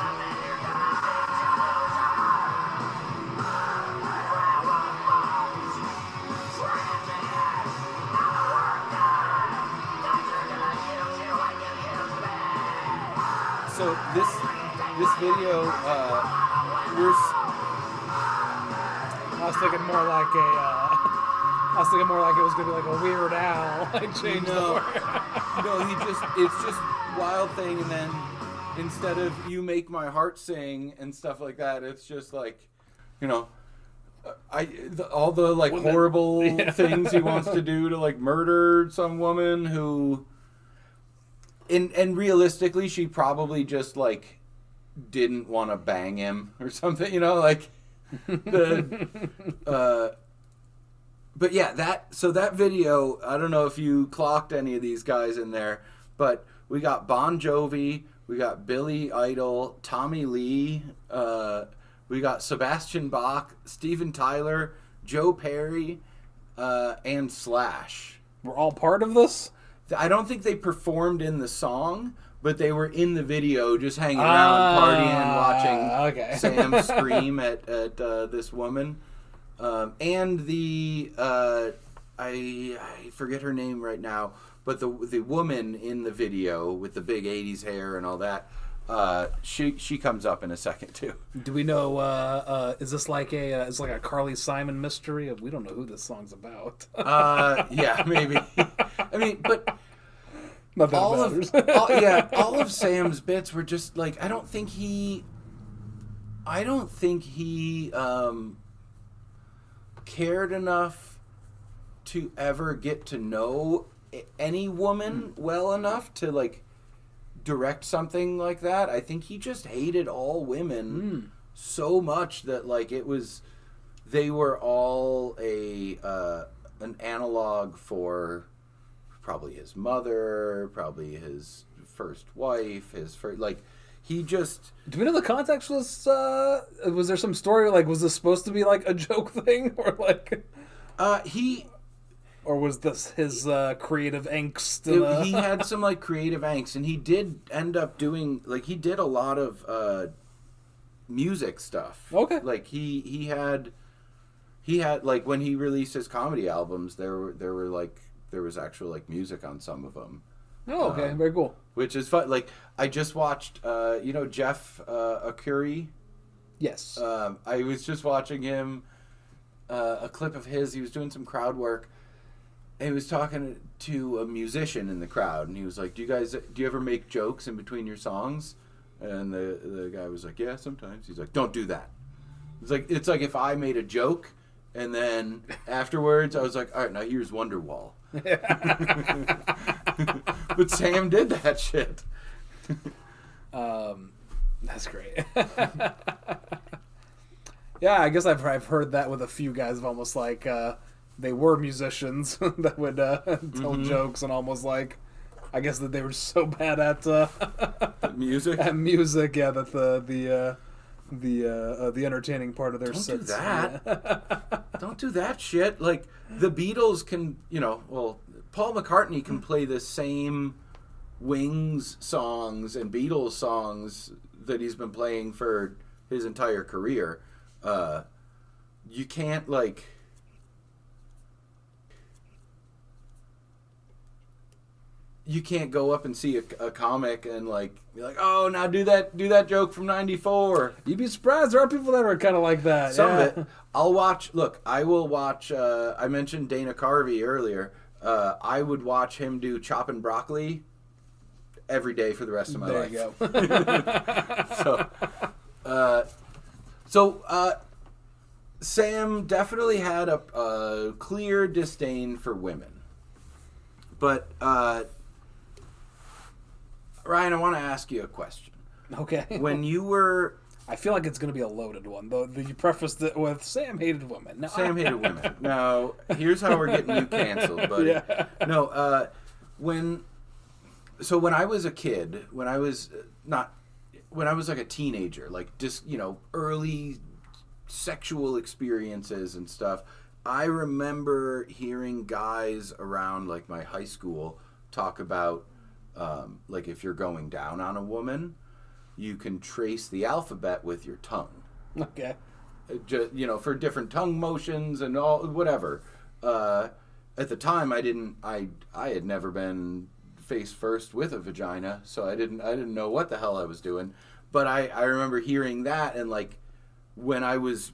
So this video, I was thinking more like it was gonna be like a Weird Al. I changed the word. No, it's just Wild Thing, and then instead of You Make My Heart Sing and stuff like that, it's just like, you know, all the like horrible things he wants to do to like murder some woman who, and realistically, she probably just like didn't want to bang him or something, you know, like but yeah, that video, I don't know if you clocked any of these guys in there, but we got Bon Jovi, we got Billy Idol, Tommy Lee, we got Sebastian Bach, Steven Tyler, Joe Perry, and Slash. We're all part of this? I don't think they performed in the song, but they were in the video just hanging around, partying, watching Sam scream at this woman. And the I forget her name right now, but the woman in the video with the big 80s hair and all that, she comes up in a second too. Do we know? Is this like a Carly Simon mystery? We don't know who this song's about. Yeah, maybe. I mean, but all of Sam's bits were just like, I don't think he cared enough to ever get to know any woman well enough to like direct something like that. I think he just hated all women so much that like they were all an analog for probably his mother, probably his first wife, his first, like, he just... Do we know the context was there some story, like, was this supposed to be, like, a joke thing? Or, like... Or was this his creative angst? He had some, like, creative angst, and he did end up doing, like, he did a lot of music stuff. Okay. Like, he had, like, when he released his comedy albums, there was actual, like, music on some of them. Oh, okay. Very cool. Which is fun. Like, I just watched, Jeff Akuri? Yes. I was just watching him, a clip of his. He was doing some crowd work, and he was talking to a musician in the crowd, and he was like, do you ever make jokes in between your songs? And the guy was like, yeah, sometimes. He's like, don't do that. It's like if I made a joke, and then afterwards I was like, all right, now here's Wonderwall. But Sam did that shit. That's great. Yeah, I guess I've heard that with a few guys of almost like they were musicians that would tell jokes and almost like I guess that they were so bad at music. At music, yeah, that the entertaining part of their Don't sets. do that. Don't do that shit. Like the Beatles can, Paul McCartney can play the same Wings songs and Beatles songs that he's been playing for his entire career. You can't you can't go up and see a comic and be like, oh, now do that joke from '94. You'd be surprised. There are people that are kind of like that. Some of it. I will watch. I mentioned Dana Carvey earlier. I would watch him do Choppin' Broccoli every day for the rest of my life. There you go. So Sam definitely had a clear disdain for women. But, Ryan, I want to ask you a question. Okay. When you were... I feel like it's going to be a loaded one, though. You prefaced it with Sam hated women. No, Sam hated women. Now, here's how we're getting you canceled, buddy. Yeah. No, when I was a kid, when I was like a teenager, early sexual experiences and stuff, I remember hearing guys around like my high school talk about if you're going down on a woman, you can trace the alphabet with your tongue. Okay. Just, for different tongue motions and all whatever. At the time, I had never been face first with a vagina, so I didn't know what the hell I was doing. But I remember hearing that, and when I was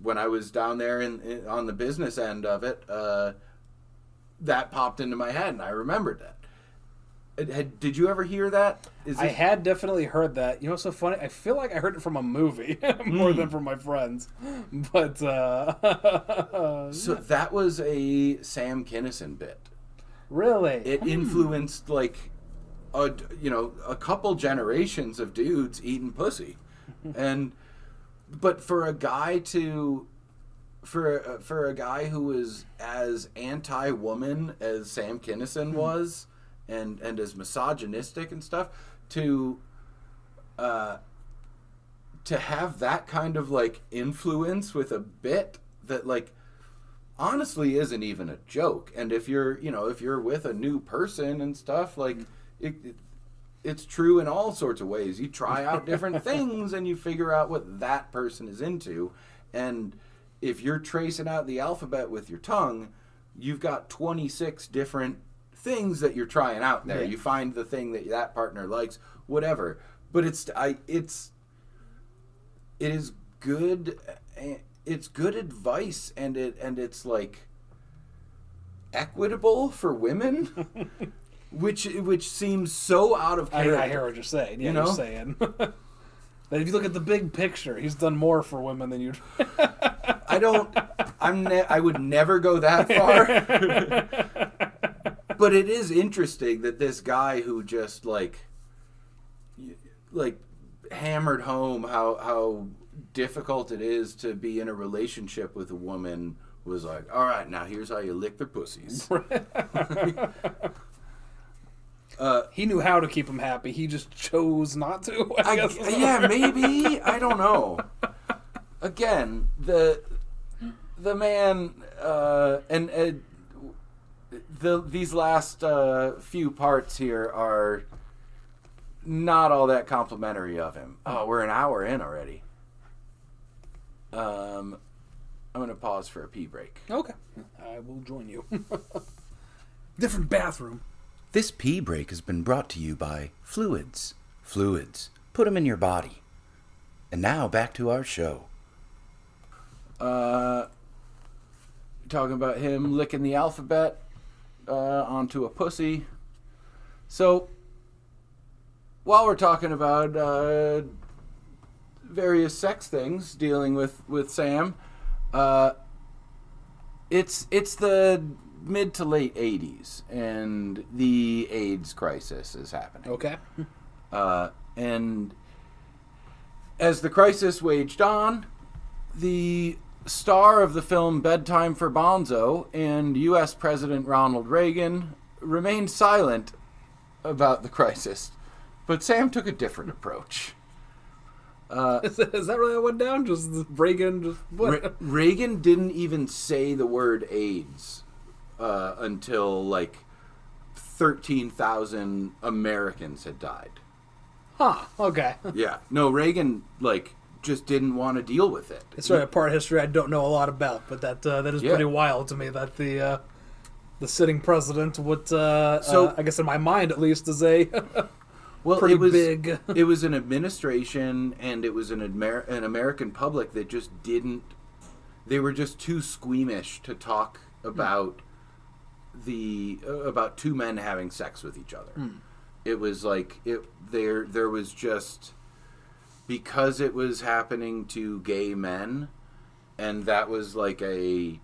down there on the business end of it, that popped into my head, and I remembered that. Did you ever hear that? I had definitely heard that. What's so funny? I feel like I heard it from a movie more than from my friends. But so that was a Sam Kinison bit. Really? It influenced a couple generations of dudes eating pussy, but for a guy who was as anti-woman as Sam Kinison was, and as misogynistic and stuff, to have that kind of influence with a bit that honestly isn't even a joke. And if you're with a new person and stuff, it's true in all sorts of ways. You try out different things and you figure out what that person is into. And if you're tracing out the alphabet with your tongue, you've got 26 different things that you're trying out there. Yeah. You find the thing that partner likes, whatever. But it is good. It's good advice, and it's equitable for women. Which seems so out of character. I hear what you're saying. Yeah, you're saying that if you look at the big picture, he's done more for women than you. I would never go that far. But it is interesting that this guy who just hammered home how difficult it is to be in a relationship with a woman was like, all right, now here's how you lick their pussies. He knew how to keep him happy. He just chose not to. I guess. Yeah, maybe. I don't know. Again, the man these last few parts here are not all that complimentary of him. Oh, we're an hour in already. I'm going to pause for a pee break. Okay. I will join you. Different bathroom. This pee break has been brought to you by Fluids. Fluids. Put them in your body. And now back to our show. Talking about him licking the alphabet onto a pussy. So, while we're talking about various sex things dealing with Sam, it's the mid to late 80s, and the AIDS crisis is happening. Okay. And as the crisis waged on, the star of the film Bedtime for Bonzo and U.S. President Ronald Reagan remained silent about the crisis, but Sam took a different approach. Is that really how it went down? Just Reagan? Just what? Reagan didn't even say the word AIDS until like 13,000 Americans had died. Huh, okay. Yeah. No, Reagan, like, just didn't want to deal with it. It's sort of a part of history I don't know a lot about, but that is pretty wild to me that the sitting president would, So, I guess in my mind at least, is a well, pretty it was big. It was an administration and it was an American public that just didn't. They were just too squeamish to talk about about two men having sex with each other. It was like there was just, because it was happening to gay men, and that was like a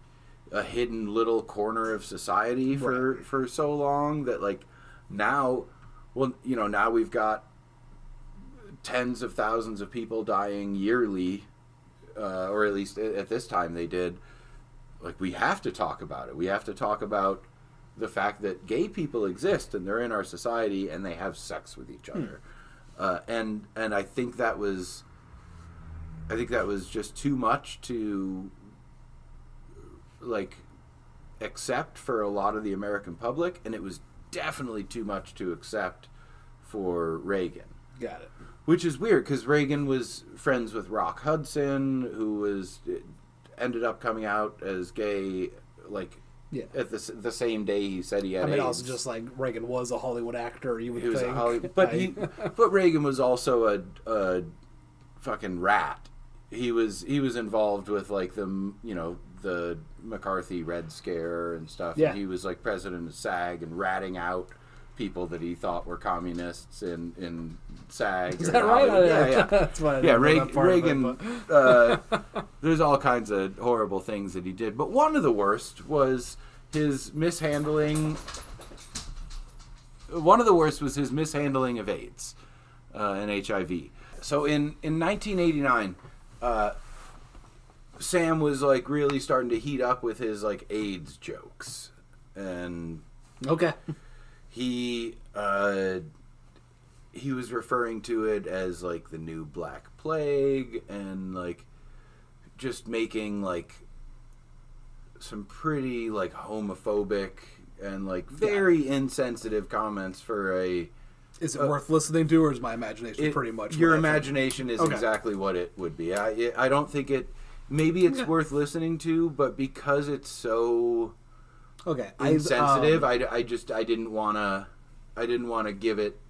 hidden little corner of society for so long, that like now, well, you know, now we've got tens of thousands of people dying yearly, or at least at this time they did. Like, we have to talk about it. We have to talk about the fact that gay people exist and they're in our society and they have sex with each other. And I think that was just too much to like accept for a lot of the American public, and it was definitely too much to accept for Reagan. Got it. Which is weird, because Reagan was friends with Rock Hudson, who ended up coming out as gay, like, at the same day he said he had AIDS. I mean, also just like Reagan was a Hollywood actor, you would He was think. a Hollywood, but Reagan was also a fucking rat. He was involved with like the McCarthy Red Scare and stuff. Yeah. And he was like president of SAG and ratting out people that he thought were communists in SAG. Is that right? Yeah. That's why I Yeah, didn't know Reagan. that part of it, There's all kinds of horrible things that he did, but one of the worst was his mishandling. One of the worst was his mishandling of AIDS and HIV. So in 1989, Sam was like really starting to heat up with his like AIDS jokes, and okay. he was referring to it as like the new Black Plague, and like just making like some pretty like homophobic and like very insensitive comments for a. Is it worth listening to, or is my imagination pretty much? Your imagination is exactly what it would be. I don't think it. Maybe it's worth listening to, but because it's so insensitive, I didn't want to give it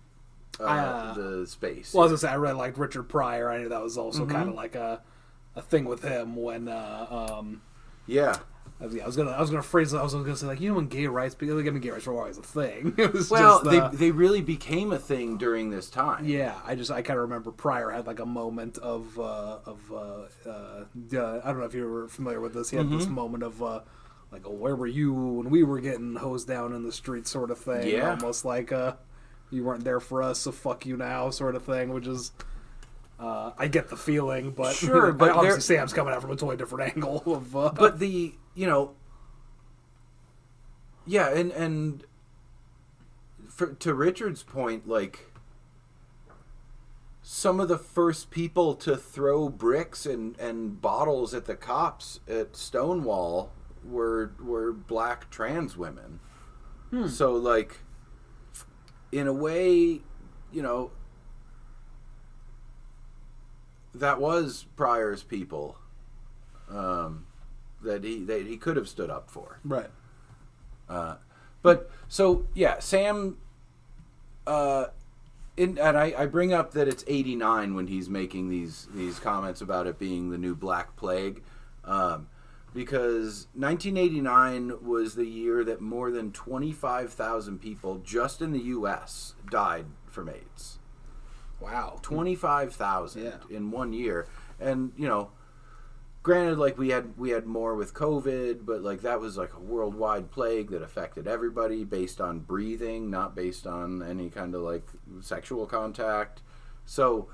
the space. Well, I was gonna say I really liked Richard Pryor. I knew that was also kind of like a thing with him when yeah. I was gonna phrase it. I was gonna say, like, you know, when gay rights, because gay rights were always a thing. It was they really became a thing during this time. Yeah, I kind of remember Pryor had like a moment of I don't know if you were familiar with this. He had this moment of like, oh, where were you when we were getting hosed down in the street, sort of thing. Yeah, almost like you weren't there for us, so fuck you now, sort of thing. Which is. I get the feeling, but sure, but obviously Sam's coming out from a totally different angle of. But the yeah, and to Richard's point, like some of the first people to throw bricks and bottles at the cops at Stonewall were black trans women. So like, in a way, that was Pryor's people that he could have stood up for. Right. But so yeah, Sam. And I bring up that it's 89 when he's making these comments about it being the new Black Plague, because 1989 was the year that more than 25,000 people just in the U.S. died from AIDS. Wow, 25,000 in 1 year, and granted, like we had more with COVID, but like that was like a worldwide plague that affected everybody based on breathing, not based on any kind of like sexual contact. So,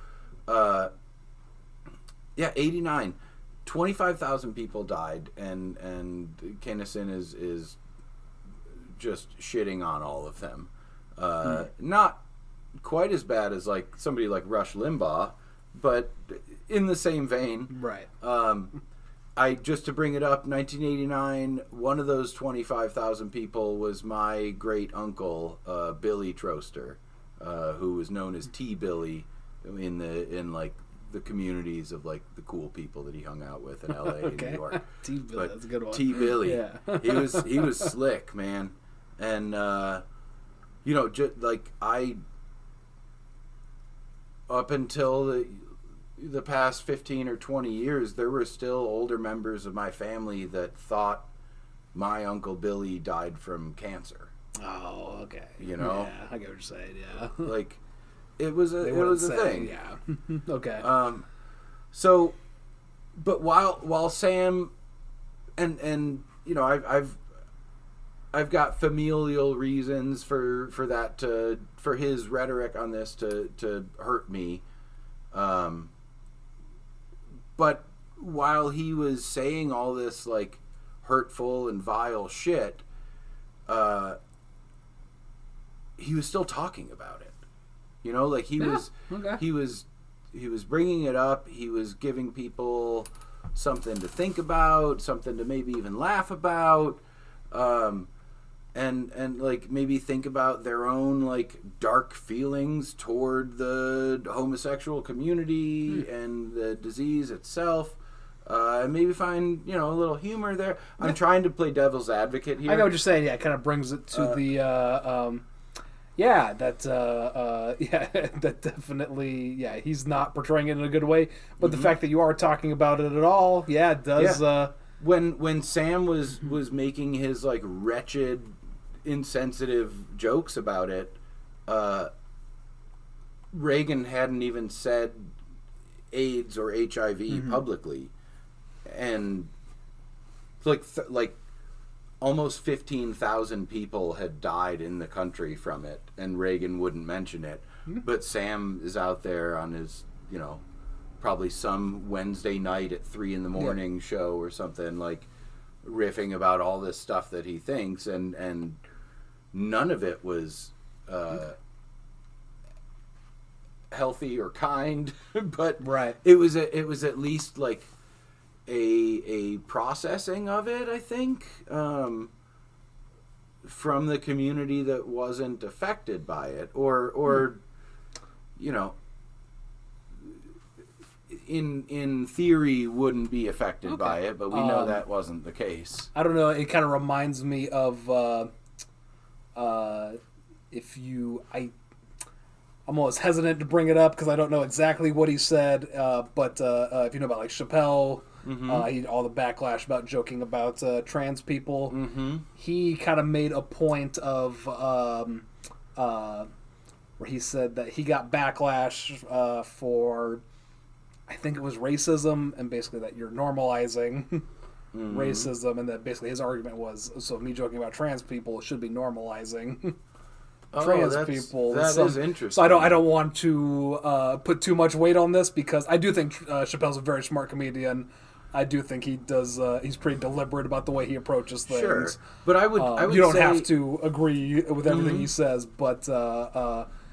89, 25,000 people died, and Kinison is just shitting on all of them. Not quite as bad as like somebody like Rush Limbaugh, but in the same vein. Right. I just to bring it up, 1989. One of those 25,000 people was my great uncle, Billy Troster, who was known as T. Billy in like the communities of like the cool people that he hung out with in L.A. and New York. T. Billy, that's a good one. T. Billy, Yeah. he was slick, man, and just like up until the past 15 or 20 years, there were still older members of my family that thought my Uncle Billy died from cancer. Oh, okay. You know? Yeah, I get what you're saying, yeah. Like, it was a thing. Yeah. Okay. So, but while Sam, and I've got familial reasons for that for his rhetoric on this to hurt me. But while he was saying all this like hurtful and vile shit, he was still talking about it. You know, like he was bringing it up. He was giving people something to think about, something to maybe even laugh about, and like maybe think about their own like dark feelings toward the homosexual community and the disease itself. And maybe find a little humor there. I'm trying to play devil's advocate here. I know what you're saying. Yeah, it kind of brings it to that definitely, he's not portraying it in a good way. But the fact that you are talking about it at all, it does. Yeah. When Sam was making his like wretched, insensitive jokes about it, Reagan hadn't even said AIDS or HIV publicly, and like almost 15,000 people had died in the country from it, and Reagan wouldn't mention it. But Sam is out there on his, probably some Wednesday night at 3 a.m. show or something, like riffing about all this stuff that he thinks, and none of it was healthy or kind, but it was at least like a processing of it, I think, from the community that wasn't affected by it, or in theory wouldn't be affected by it, but we know that wasn't the case. I don't know. It kind of reminds me of I'm almost hesitant to bring it up because I don't know exactly what he said, but if you know about like Chappelle, all the backlash about joking about trans people, he kind of made a point of where he said that he got backlash for, I think it was racism, and basically that you're normalizing racism, and that basically his argument was, so me joking about trans people should be normalizing trans people. That is interesting. So I don't want to put too much weight on this, because I do think Chappelle's a very smart comedian. I do think he does. He's pretty deliberate about the way he approaches things. Sure, but I would. You don't have to agree with everything he says, but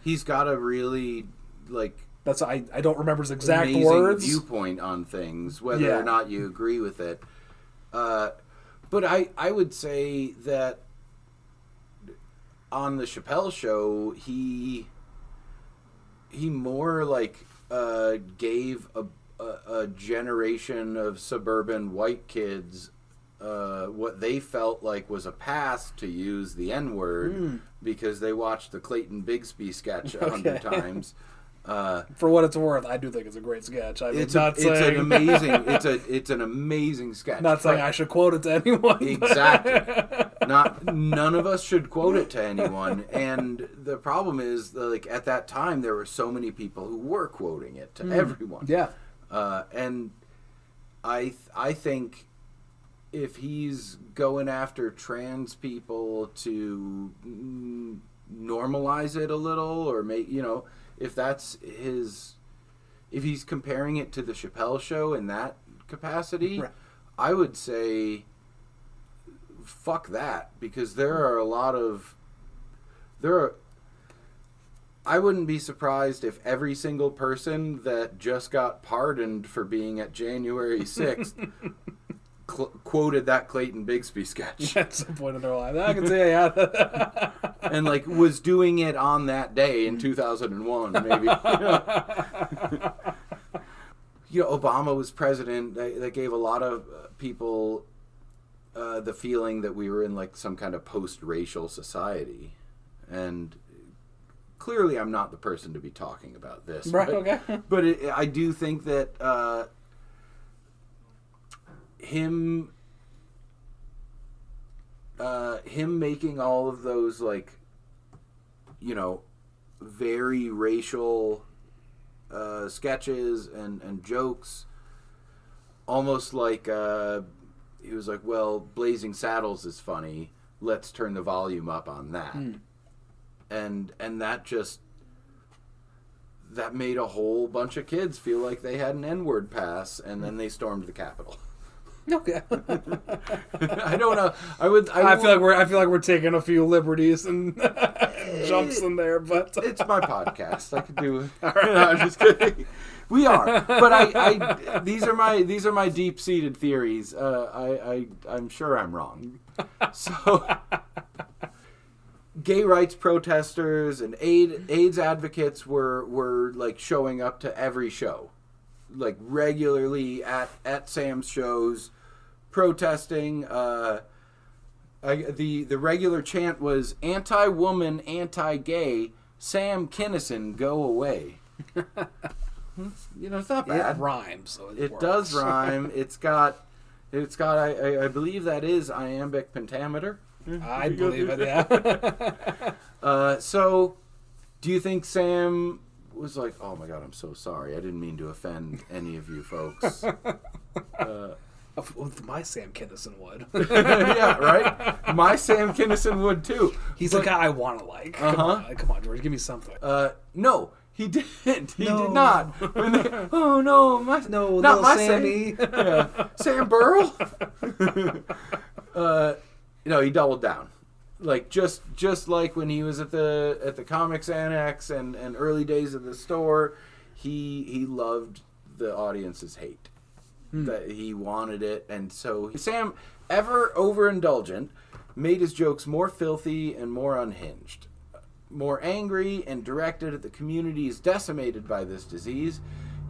he's got a really like. That's I don't remember his exact amazing words. Viewpoint on things, whether or not you agree with it. But I would say that on the Chappelle show, he more like gave a generation of suburban white kids what they felt like was a pass to use the N-word because they watched the Clayton Bigsby sketch 100 times. For what it's worth, I do think it's a great sketch. I mean, it's an amazing sketch. Not saying I should quote it to anyone. Exactly. None of us should quote it to anyone. And the problem is, like at that time, there were so many people who were quoting it to everyone. Yeah. And I think if he's going after trans people to normalize it a little, or make if he's comparing it to the Chappelle show in that capacity, Right. I would say fuck that, because there are a lot of I wouldn't be surprised if every single person that just got pardoned for being at January 6th quoted that Clayton Bigsby sketch. At some point in their life. I can say, yeah. And, like, was doing it on that day in 2001, maybe. Obama was president. That gave a lot of people the feeling that we were in, like, some kind of post-racial society. And clearly I'm not the person to be talking about this. Right, but, okay. But I do think that him making all of those, like, very racial sketches and jokes, almost like he was like, well, Blazing Saddles is funny, let's turn the volume up on that. And that made a whole bunch of kids feel like they had an N-word pass, and then they stormed the Capitol. Okay. I don't know. I feel like we're taking a few liberties and jumps in there, but it's my podcast. I could do it. Right. No, I'm just kidding. We are, but these are my deep-seated theories. I'm sure I'm wrong. So, gay rights protesters and AIDS advocates were like showing up to every show, like regularly at Sam's shows, protesting. The regular chant was "Anti-woman, anti-gay, Sam Kinison, go away." It's not bad. it rhymes, so it works. Does rhyme. It's got. I believe that is iambic pentameter. I believe it. Yeah. So, do you think Sam was like, "Oh my God, I'm so sorry. I didn't mean to offend any of you folks"? My Sam Kinison would. Yeah, right. My Sam Kinison would too. He's the guy I want to like. Come on, George, give me something. No, he didn't. He No. did not. Oh no, not my Sammy. Sam Burrell. No, he doubled down. Like just like when he was at the Comics Annex and early days of the store, he loved the audience's hate. That he wanted it, and so Sam, ever overindulgent, made his jokes more filthy and more unhinged, more angry and directed at the communities decimated by this disease.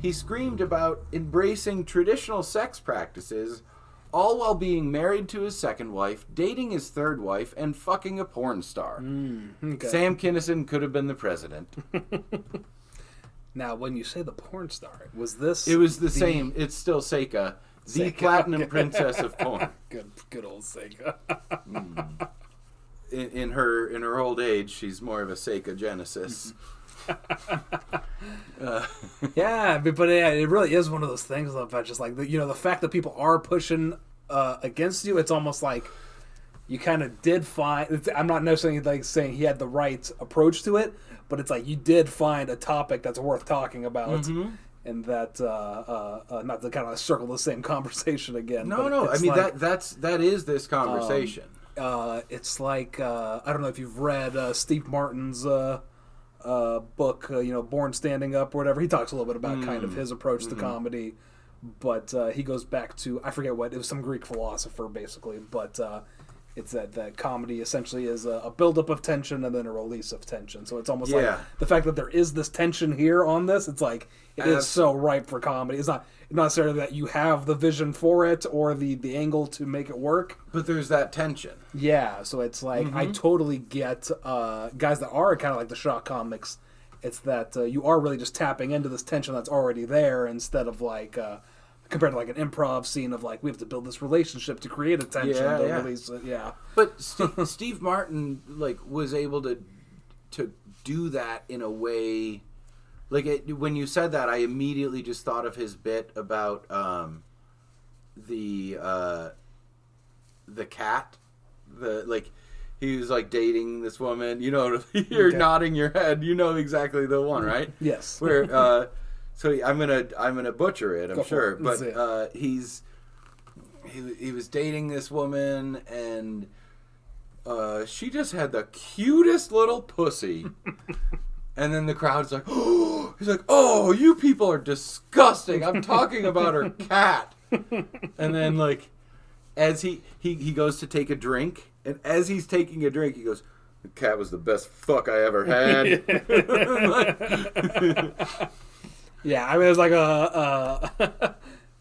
He screamed about embracing traditional sex practices, all while being married to his second wife, dating his third wife, and fucking a porn star. Okay. Sam Kinison could have been the president. Now, when you say the porn star, was this? It was the same. It's still Seika, the platinum princess of porn. Good old Seika. In her old age, she's more of a Seika Genesis. Yeah, but it really is one of those things about just like the fact that people are pushing against you. It's almost like you kind of did find. I'm not necessarily like saying he had the right approach to it, but it's like you did find a topic that's worth talking about, and that not to kind of circle the same conversation again. No. I mean like, that is this conversation. It's like I don't know if you've read Steve Martin's book, Born Standing Up or whatever. He talks a little bit about kind of his approach to comedy, but he goes back to, I forget what, it was some Greek philosopher basically, but it's that comedy essentially is a buildup of tension and then a release of tension. So it's almost like the fact that there is this tension here on this, it's like it is so ripe for comedy. It's not necessarily that you have the vision for it or the angle to make it work, but there's that tension. Yeah, so it's like I totally get guys that are kind of like the shock comics. It's that you are really just tapping into this tension that's already there instead of like compared to like an improv scene of like we have to build this relationship to create a tension to release it. Yeah, but Steve Martin like was able to do that in a way. Like when you said that, I immediately just thought of his bit about the cat. He was like dating this woman. You're nodding your head. You know exactly the one, right? Yes. Where So I'm gonna butcher it, I'm sure, but he was dating this woman, and she just had the cutest little pussy. And then the crowd's like, oh, he's like, oh, you people are disgusting. I'm talking about her cat. And then like, as he goes to take a drink, and as he's taking a drink, he goes, the cat was the best fuck I ever had. Yeah, I mean, it's like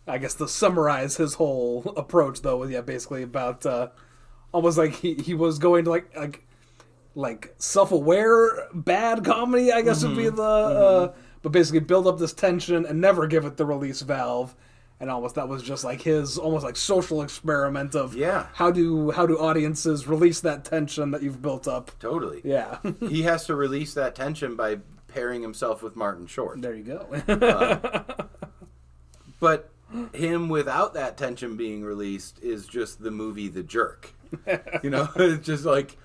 I guess to summarize his whole approach, though, was basically about almost like he was going to like self-aware bad comedy, I guess would be the but basically build up this tension and never give it the release valve, and almost that was just like his almost like social experiment of how do audiences release that tension that you've built up. Totally. Yeah. He has to release that tension by pairing himself with Martin Short. There you go. But him without that tension being released is just the movie The Jerk. You know, it's just like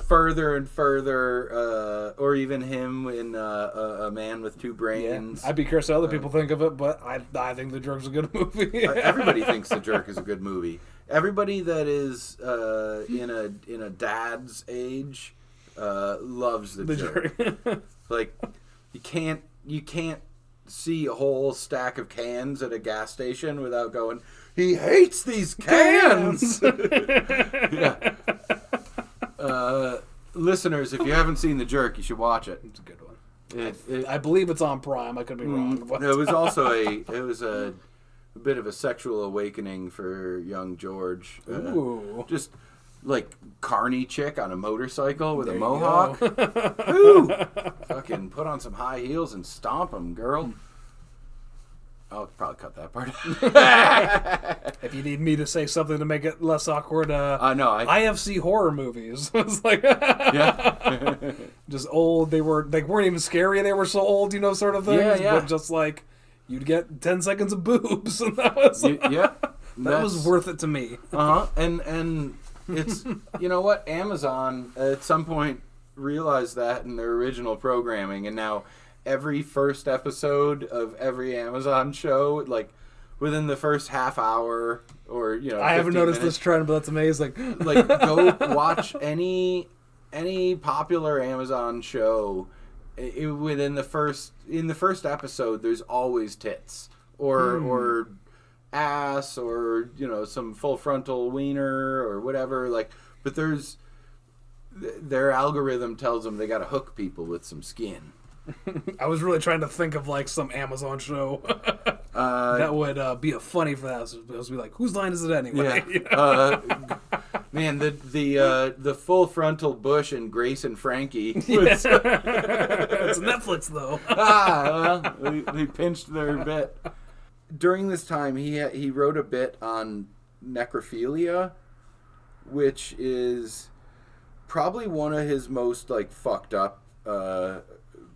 further and further, or even him in A Man with Two Brains. Yeah. I'd be curious how other people think of it, but I think The Jerk's a good movie. Everybody thinks The Jerk is a good movie. Everybody that is in a dad's age loves The Jerk. Like you can't see a whole stack of cans at a gas station without going, he hates these cans. Yeah. Listeners, if you haven't seen The Jerk, you should watch it. It's a good one. I believe it's on Prime. I could be wrong. But. It was also a bit of a sexual awakening for young George. Ooh. Just like carny chick on a motorcycle with a mohawk. Ooh, fucking put on some high heels and stomp him, girl. I'll probably cut that part. If you need me to say something to make it less awkward, no, IFC horror movies. It's like, just old. They weren't even scary. They were so old, sort of things. Yeah. But just like you'd get 10 seconds of boobs, and that was that was worth it to me. And it's you know what, Amazon at some point realized that in their original programming, and now every first episode of every Amazon show, like within the first half hour or I haven't noticed this trend, but that's amazing. Like go watch any popular Amazon show. In the first episode, there's always tits or ass or some full frontal wiener or whatever. Like, but their algorithm tells them they got to hook people with some skin. I was really trying to think of like some Amazon show that would be a funny for that. It was be like, whose line is it anyway? Yeah. Man, the full frontal Bush and Grace and Frankie. Was, it's Netflix though. Well, they pinched their bit. During this time, he wrote a bit on necrophilia, which is probably one of his most like fucked up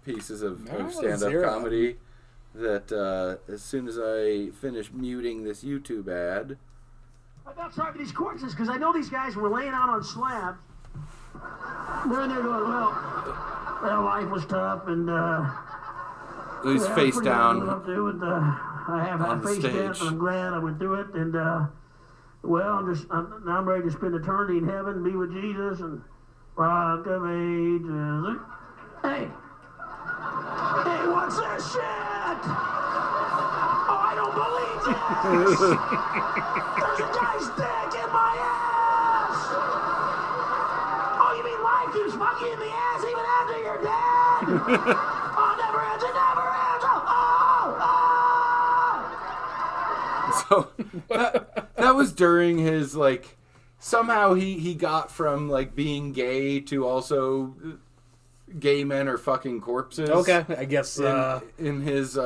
pieces of stand-up comedy. That as soon as I finish muting this YouTube ad, I felt sorry for these corpses because I know these guys were laying out on slabs. They're in there going, well, life was tough, and he's face down I have face down, and I'm glad I went through it, and now I'm ready to spend eternity in heaven, be with Jesus, and rock of ages. Hey, what's this shit? Oh, I don't believe this! There's a guy's dick in my ass! Oh, you mean life keeps fucking you in the ass even after you're dead? Oh, never ends, it never ends! So that was during his like. Somehow he got from like being gay to also gay men are fucking corpses. Okay, I guess in his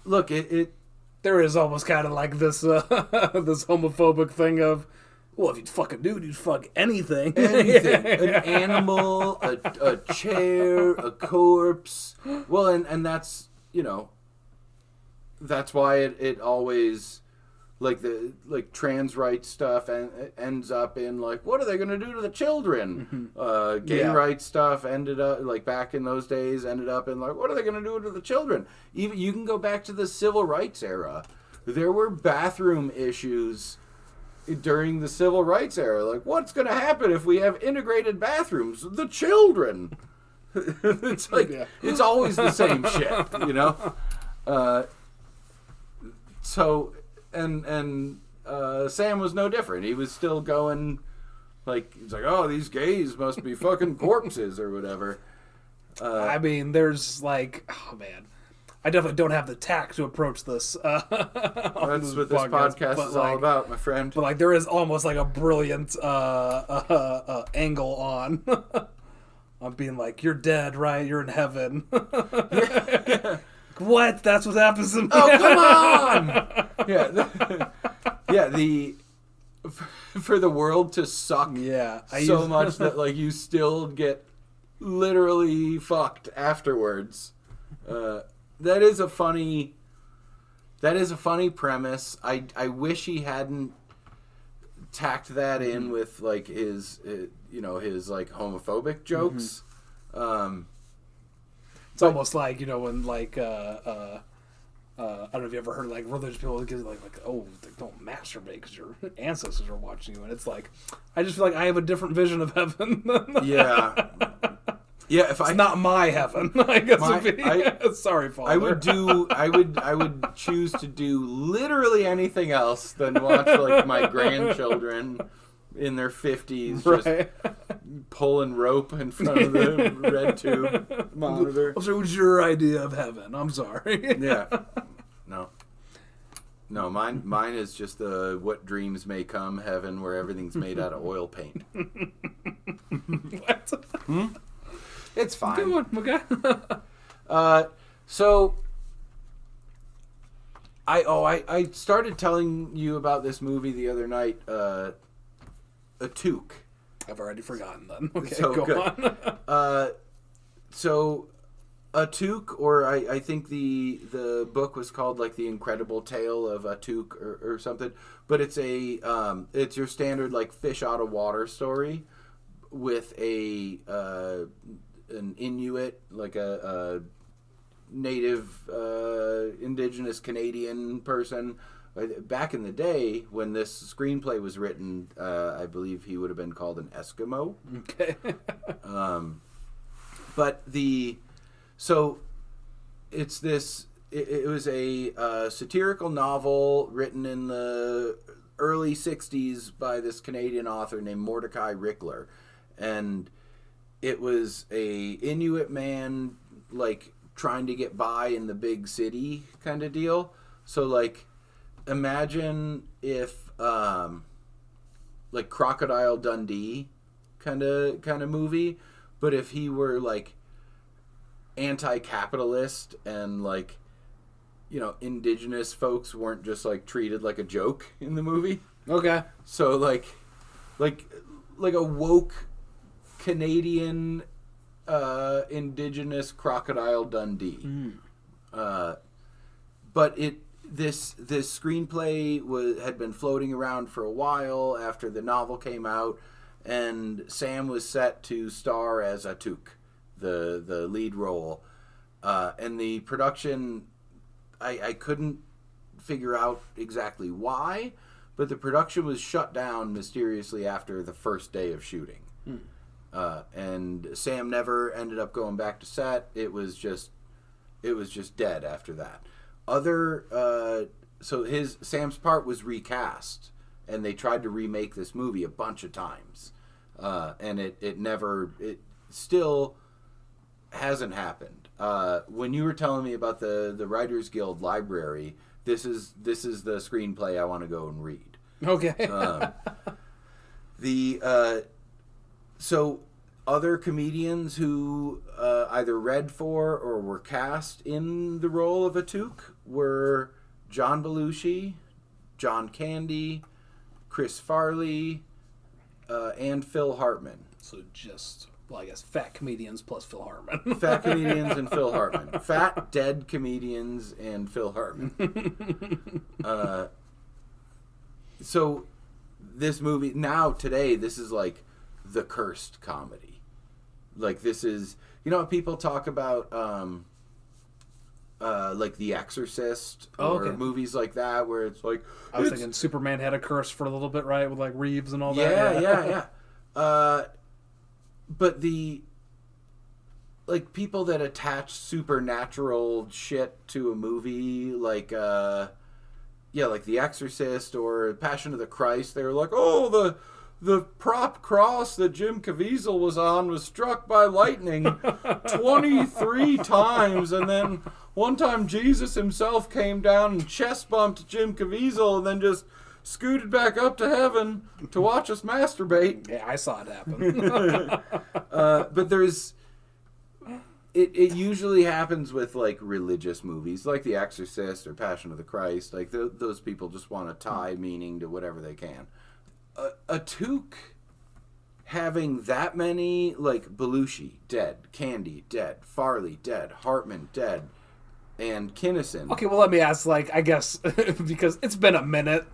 look, it there is almost kind of like this this homophobic thing of, well, if you'd fuck a dude, you'd fuck anything. Anything. An animal, a chair, a corpse. Well, and that's that's why it always trans rights stuff and ends up in like, what are they going to do to the children? Gay rights stuff ended up like back in those days ended up in like, what are they going to do to the children? Even you can go back to the civil rights era. There were bathroom issues during the civil rights era. Like, what's going to happen if we have integrated bathrooms? The children. It's like it's always the same shit, you know. And Sam was no different. He was still going, like, he's like, oh, these gays must be fucking corpses or whatever. I mean, there's like, oh man, I definitely don't have the tact to approach this. That's what this podcast is all about, my friend. But like, there is almost like a brilliant angle on being like, you're dead, right? You're in heaven. What? That's what happens to me. Oh, come on! For the world to suck so much that like you still get literally fucked afterwards. That is a funny premise. I wish he hadn't tacked that in with like his like homophobic jokes. It's almost like, you know, when like I don't know if you ever heard like religious people get like oh, don't masturbate because your ancestors are watching you, and it's like I just feel like I have a different vision of heaven. Yeah, it's not my heaven. I guess sorry, Father. I would choose to do literally anything else than watch like my grandchildren in their 50s just pulling rope in front of the red tube monitor. So what's your idea of heaven? I'm sorry. Yeah. No, mine is just the what dreams may come heaven where everything's made out of oil paint. What? It's fine. Good one, okay. So I started telling you about this movie the other night, Atuk. I've already forgotten then. Okay, so go good. on. So Atuk, or I think the book was called like The Incredible Tale of Atuk or something, but it's it's your standard like fish out of water story with an Inuit, like a native indigenous Canadian person. Back in the day when this screenplay was written, I believe he would have been called an Eskimo. Okay. So it's this. It was a satirical novel written in the early '60s by this Canadian author named Mordecai Rickler, and it was a Inuit man like trying to get by in the big city kind of deal. So like, imagine if like Crocodile Dundee kind of movie, but if he were like anti-capitalist and like, you know, indigenous folks weren't just like treated like a joke in the movie. Okay. So like a woke Canadian indigenous Crocodile Dundee. But this screenplay had been floating around for a while after the novel came out, and Sam was set to star as Atuk, the lead role, and the production, I couldn't figure out exactly why, but the production was shut down mysteriously after the first day of shooting. And Sam never ended up going back to set. It was just dead after that. Sam's part was recast, and they tried to remake this movie a bunch of times, and it still hasn't happened. When you were telling me about the Writers Guild library, this is the screenplay I want to go and read. Okay. So other comedians who either read for or were cast in the role of Atuk were John Belushi, John Candy, Chris Farley, and Phil Hartman. So just, well, I guess fat comedians plus Phil Hartman. Fat comedians and Phil Hartman. Fat, dead comedians and Phil Hartman. so this movie now today, this is like the cursed comedy. Like this is, you know, people talk about like The Exorcist or movies like that where it's like I was thinking Superman had a curse for a little bit, right, with like Reeves and all that. Yeah. But the like people that attach supernatural shit to a movie, like like The Exorcist or Passion of the Christ, they were like, oh, the prop cross that Jim Caviezel was on was struck by lightning 23 times, and then one time Jesus himself came down and chest bumped Jim Caviezel and then just scooted back up to heaven to watch us masturbate. Yeah, I saw it happen. But there's... It usually happens with, like, religious movies, like The Exorcist or Passion of the Christ. Like, those people just want to tie meaning to whatever they can. A Took having that many, like, Belushi, dead. Candy, dead. Farley, dead. Hartman, dead. And Kinison. Okay, well, let me ask, like, I guess, because it's been a minute,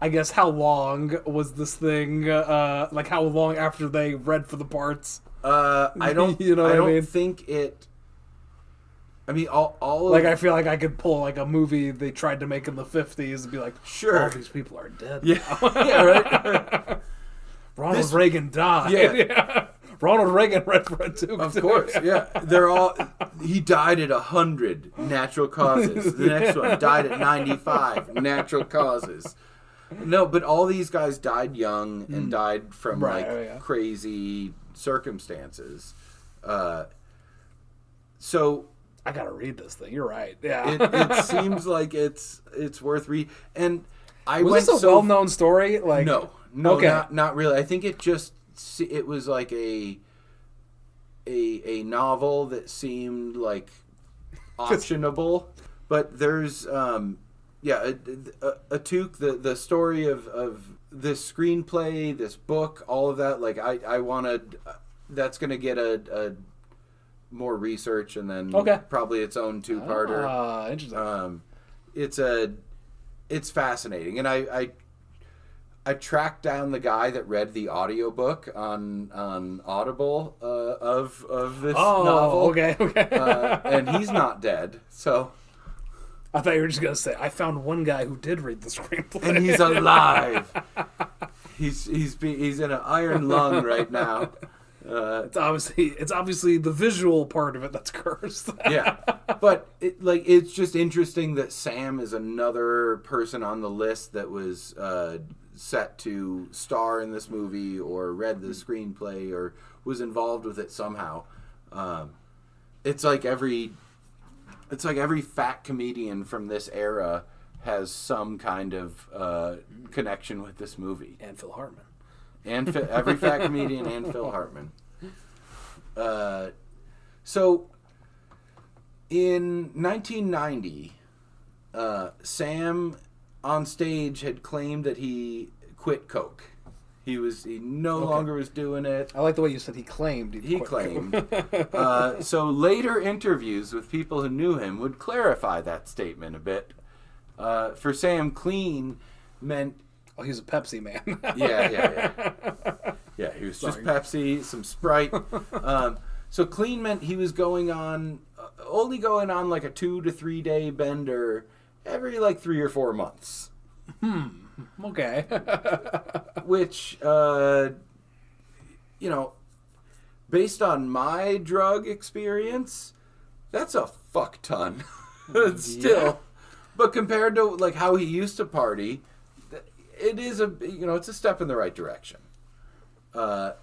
I guess, how long was this thing, like, how long after they read for the parts? I don't, you know what I mean? think it. I mean, all of, like, I feel like I could pull like a movie they tried to make in the 50s and be like, sure, all these people are dead. Yeah, yeah, right. Ronald Reagan died. Yeah. Ronald Reagan read for a Took. Of course, yeah. They're all. He died at 100 natural causes. The next one died at 95 natural causes. No, but all these guys died young and died from crazy circumstances. So I gotta read this thing. You're right. Yeah, it seems like it's worth reading. And was this a well-known story? Like no, okay. not really. I think it was like a novel that seemed like optionable. But there's a Took, the story of this screenplay, this book, all of that. Like I wanted, that's going to get a more research and then probably its own two-parter. Interesting. It's fascinating, and I tracked down the guy that read the audiobook on Audible of this novel. Okay. And he's not dead, so. I thought you were just gonna say I found one guy who did read the screenplay, and he's alive. He's in an iron lung right now. It's obviously the visual part of it that's cursed. Yeah, but it's just interesting that Sam is another person on the list that was set to star in this movie or read the screenplay or was involved with it somehow. It's like every fat comedian from this era has some kind of connection with this movie. And Phil Hartman. And every fat comedian and Phil Hartman. So, in 1990, Sam on stage had claimed that he quit coke. He no longer was doing it. I like the way you said he claimed. He claimed. So later interviews with people who knew him would clarify that statement a bit. For Sam, clean meant... Oh, he's a Pepsi man. Yeah. Yeah, he was just Pepsi, some Sprite. So clean meant he was only going on like a 2 to 3 day bender every like 3 or 4 months. Okay. Which, based on my drug experience, that's a fuck ton. Still. Yeah. But compared to like how he used to party, it is it's a step in the right direction. Man,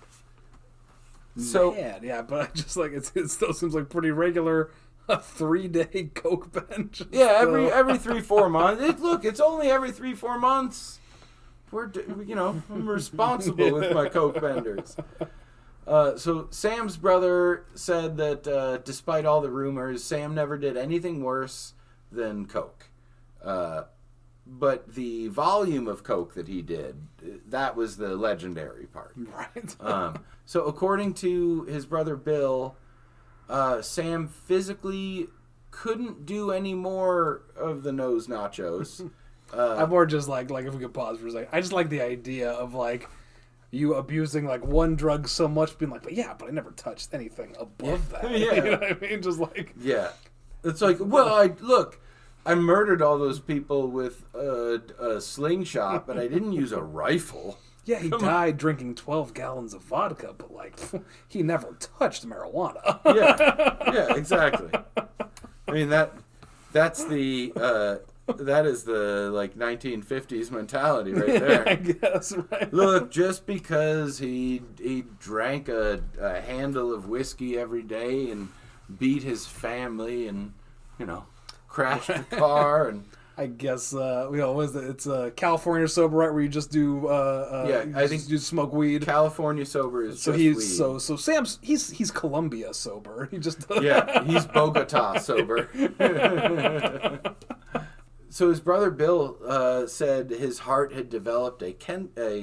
yeah, but I just like it still seems like pretty regular. A 3-day coke bench. Yeah, every 3-4 months. It's only every 3-4 months. I'm responsible with my coke benders. So Sam's brother said that despite all the rumors, Sam never did anything worse than coke. But the volume of coke that he did, that was the legendary part. Right. So according to his brother Bill, Sam physically couldn't do any more of the nose nachos, I'm more just like if we could pause for a second. I just like the idea of like you abusing like one drug so much, being like, but I never touched anything above that. Yeah. You know what I mean? Just like it's like, well, I murdered all those people with a slingshot, but I didn't use a rifle. Yeah, he died drinking 12 gallons of vodka, but like he never touched marijuana. Yeah, exactly. I mean that's the that is the like 1950s mentality right there. I guess, right? Look, just because he drank a handle of whiskey every day and beat his family and crashed the car and I guess what is it? It's California sober, right? Where you just do I think you smoke weed. California sober is So just he's weed. so Sam's he's Colombia sober. He just He's Bogota sober. So his brother Bill said his heart had developed a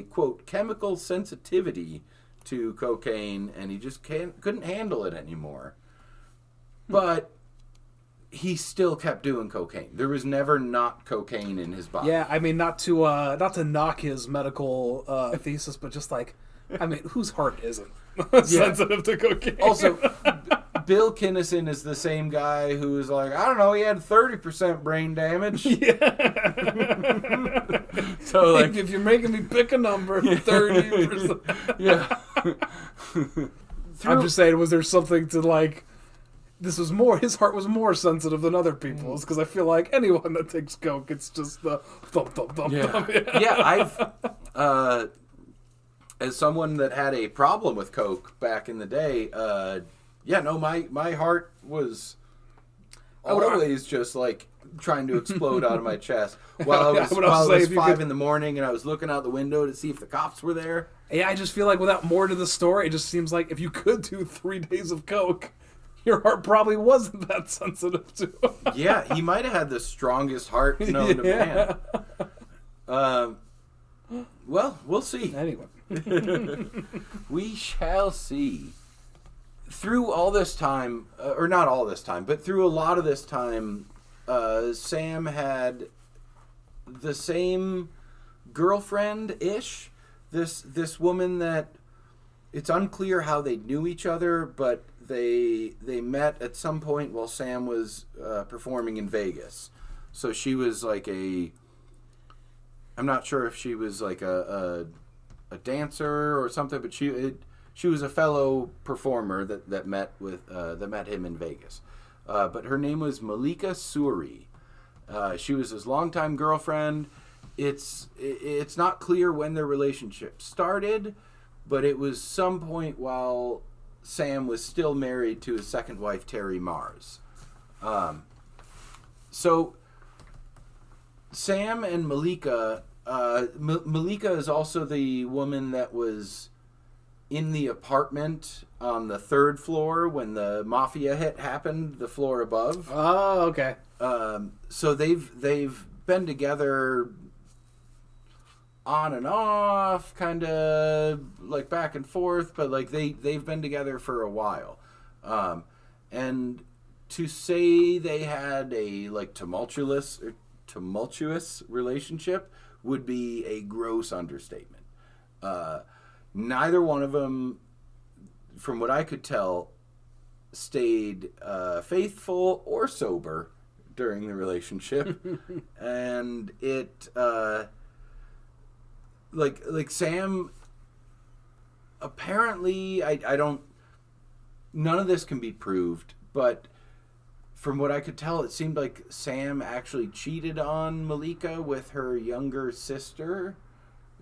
quote chemical sensitivity to cocaine, and he just couldn't handle it anymore. But he still kept doing cocaine. There was never not cocaine in his body. Yeah, I mean, not to knock his medical thesis, but just like, I mean, whose heart isn't sensitive to cocaine? Also, Bill Kinison is the same guy who was like, I don't know, he had 30% brain damage. Yeah. So like, if you're making me pick a number, 30%. Yeah. I'm just saying, was there something to like? This was more. His heart was more sensitive than other people's because I feel like anyone that takes coke, it's just the thump thump thump thump. I've as someone that had a problem with coke back in the day, my heart was always just like trying to explode out of my chest while I was 5 in the morning and I was looking out the window to see if the cops were there. Yeah, I just feel like without more to the story, it just seems like if you could do 3 days of coke, your heart probably wasn't that sensitive to it. Yeah, he might have had the strongest heart known to man. Well, we'll see. Anyway. We shall see. Through all this time, or not all this time, but through a lot of this time, Sam had the same girlfriend-ish. This woman that it's unclear how they knew each other, but they met at some point while Sam was performing in Vegas. So she was like I'm not sure if she was like a dancer or something, but she was a fellow performer that met him in Vegas. But her name was Malika Suri. She was his longtime girlfriend. It's not clear when their relationship started, but it was some point while Sam was still married to his second wife, Terry Mars. So Sam and Malika, Malika is also the woman that was in the apartment on the 3rd floor when the mafia hit happened, the floor above. Oh, okay. So they've been together on and off, kind of like back and forth, but like they've been together for a while. And to say they had a like tumultuous relationship would be a gross understatement. Neither one of them, from what I could tell, stayed faithful or sober during the relationship. And it like Sam apparently I don't, none of this can be proved, but from what I could tell, it seemed like Sam actually cheated on Malika with her younger sister,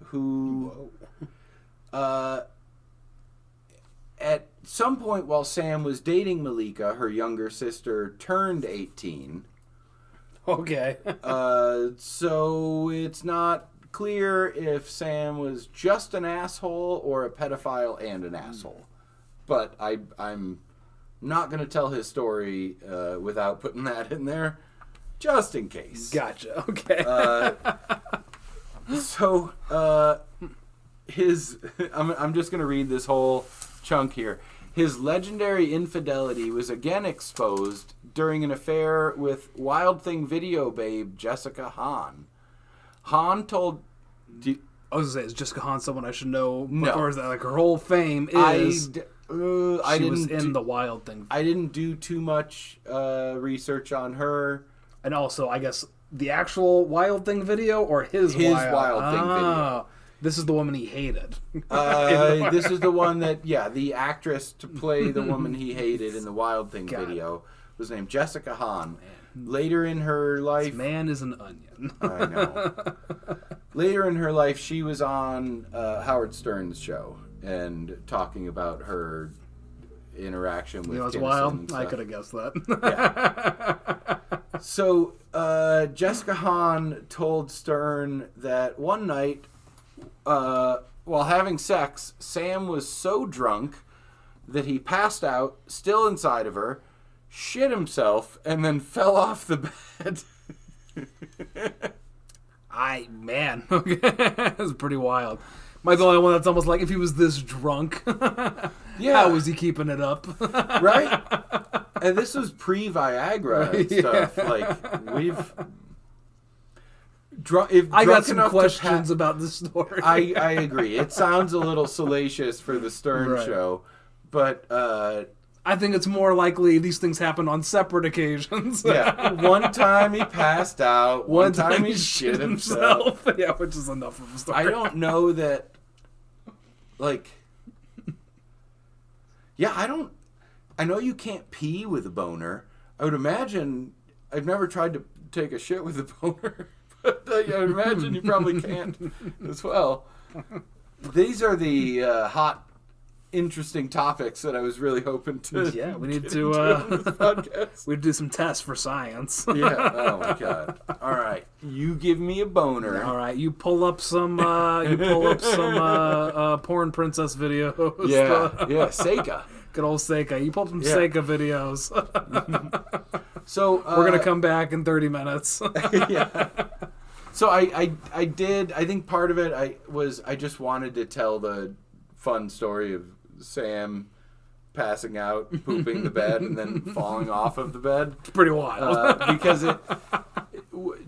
who at some point while Sam was dating Malika, her younger sister turned 18. Okay. So it's not clear if Sam was just an asshole or a pedophile and an asshole. But I'm not going to tell his story without putting that in there, just in case. Gotcha. Okay. I'm just going to read this whole chunk here. His legendary infidelity was again exposed during an affair with Wild Thing video babe Jessica Hahn. Han told. I was gonna say, is Jessica Hahn someone I should know? No. Or is that like her whole fame is I she was didn't in the Wild Thing? I didn't do too much research on her. And also, I guess, the actual Wild Thing video or his Wild Thing video. This is the woman he hated. This is the one that, the actress to play the woman he hated in the Wild Thing video was named Jessica Hahn. Later in her life... This man is an onion. I know. Later in her life, she was on Howard Stern's show and talking about her interaction with It's Kinison wild. and I stuff. could have guessed that. So, Jessica Hahn told Stern that one night, while having sex, Sam was so drunk that he passed out, still inside of her, shit himself, and then fell off the bed. Man. That's pretty wild. Mine's the only one that's almost like, if he was this drunk, how was he keeping it up? Right? And this was pre-Viagra and stuff. Like, we've... I got some questions about this story. I agree. It sounds a little salacious for the Stern show, but... I think it's more likely these things happen on separate occasions. Yeah, one time he passed out, one time he shit himself. Yeah, which is enough of a story. I don't know that, like... Yeah, I know you can't pee with a boner. I would imagine... I've never tried to take a shit with a boner, but I would imagine you probably can't as well. These are the hot... interesting topics that I was really hoping to. Yeah, we need to. We'd do some tests for science. Yeah. Oh my god. All right, you give me a boner. All right, you pull up some. Porn princess videos. Yeah. Seika. Good old Seika. You pull up some Seika videos. So we're gonna come back in 30 minutes. Yeah. So I did. I think part of it I just wanted to tell the fun story of Sam passing out, pooping the bed, and then falling off of the bed. It's pretty wild. Because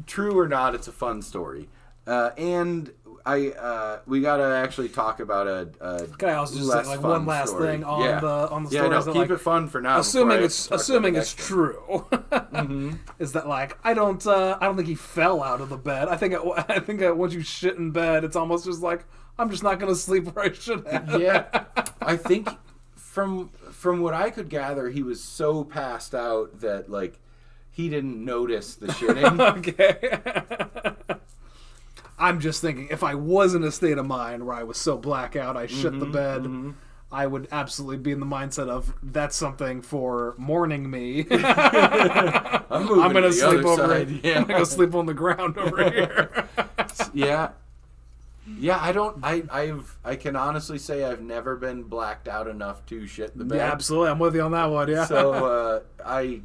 true or not, it's a fun story. And we got to actually talk about a Can I also just say like one last story. thing on the story? Yeah, no, keep it fun for now. Assuming it's true, is that like I don't think he fell out of the bed. I think once you shit in bed, it's almost just like I'm just not going to sleep where I should have. Yeah, I think from what I could gather, he was so passed out that like he didn't notice the shitting. Okay. I'm just thinking, if I was in a state of mind where I was so blackout I shit the bed, I would absolutely be in the mindset of, that's something for mourning me. I'm going to sleep over it. Yeah. I'm going to sleep on the ground over here. Yeah. Yeah, I can honestly say I've never been blacked out enough to shit the bed. Yeah, absolutely. I'm with you on that one, yeah. So, I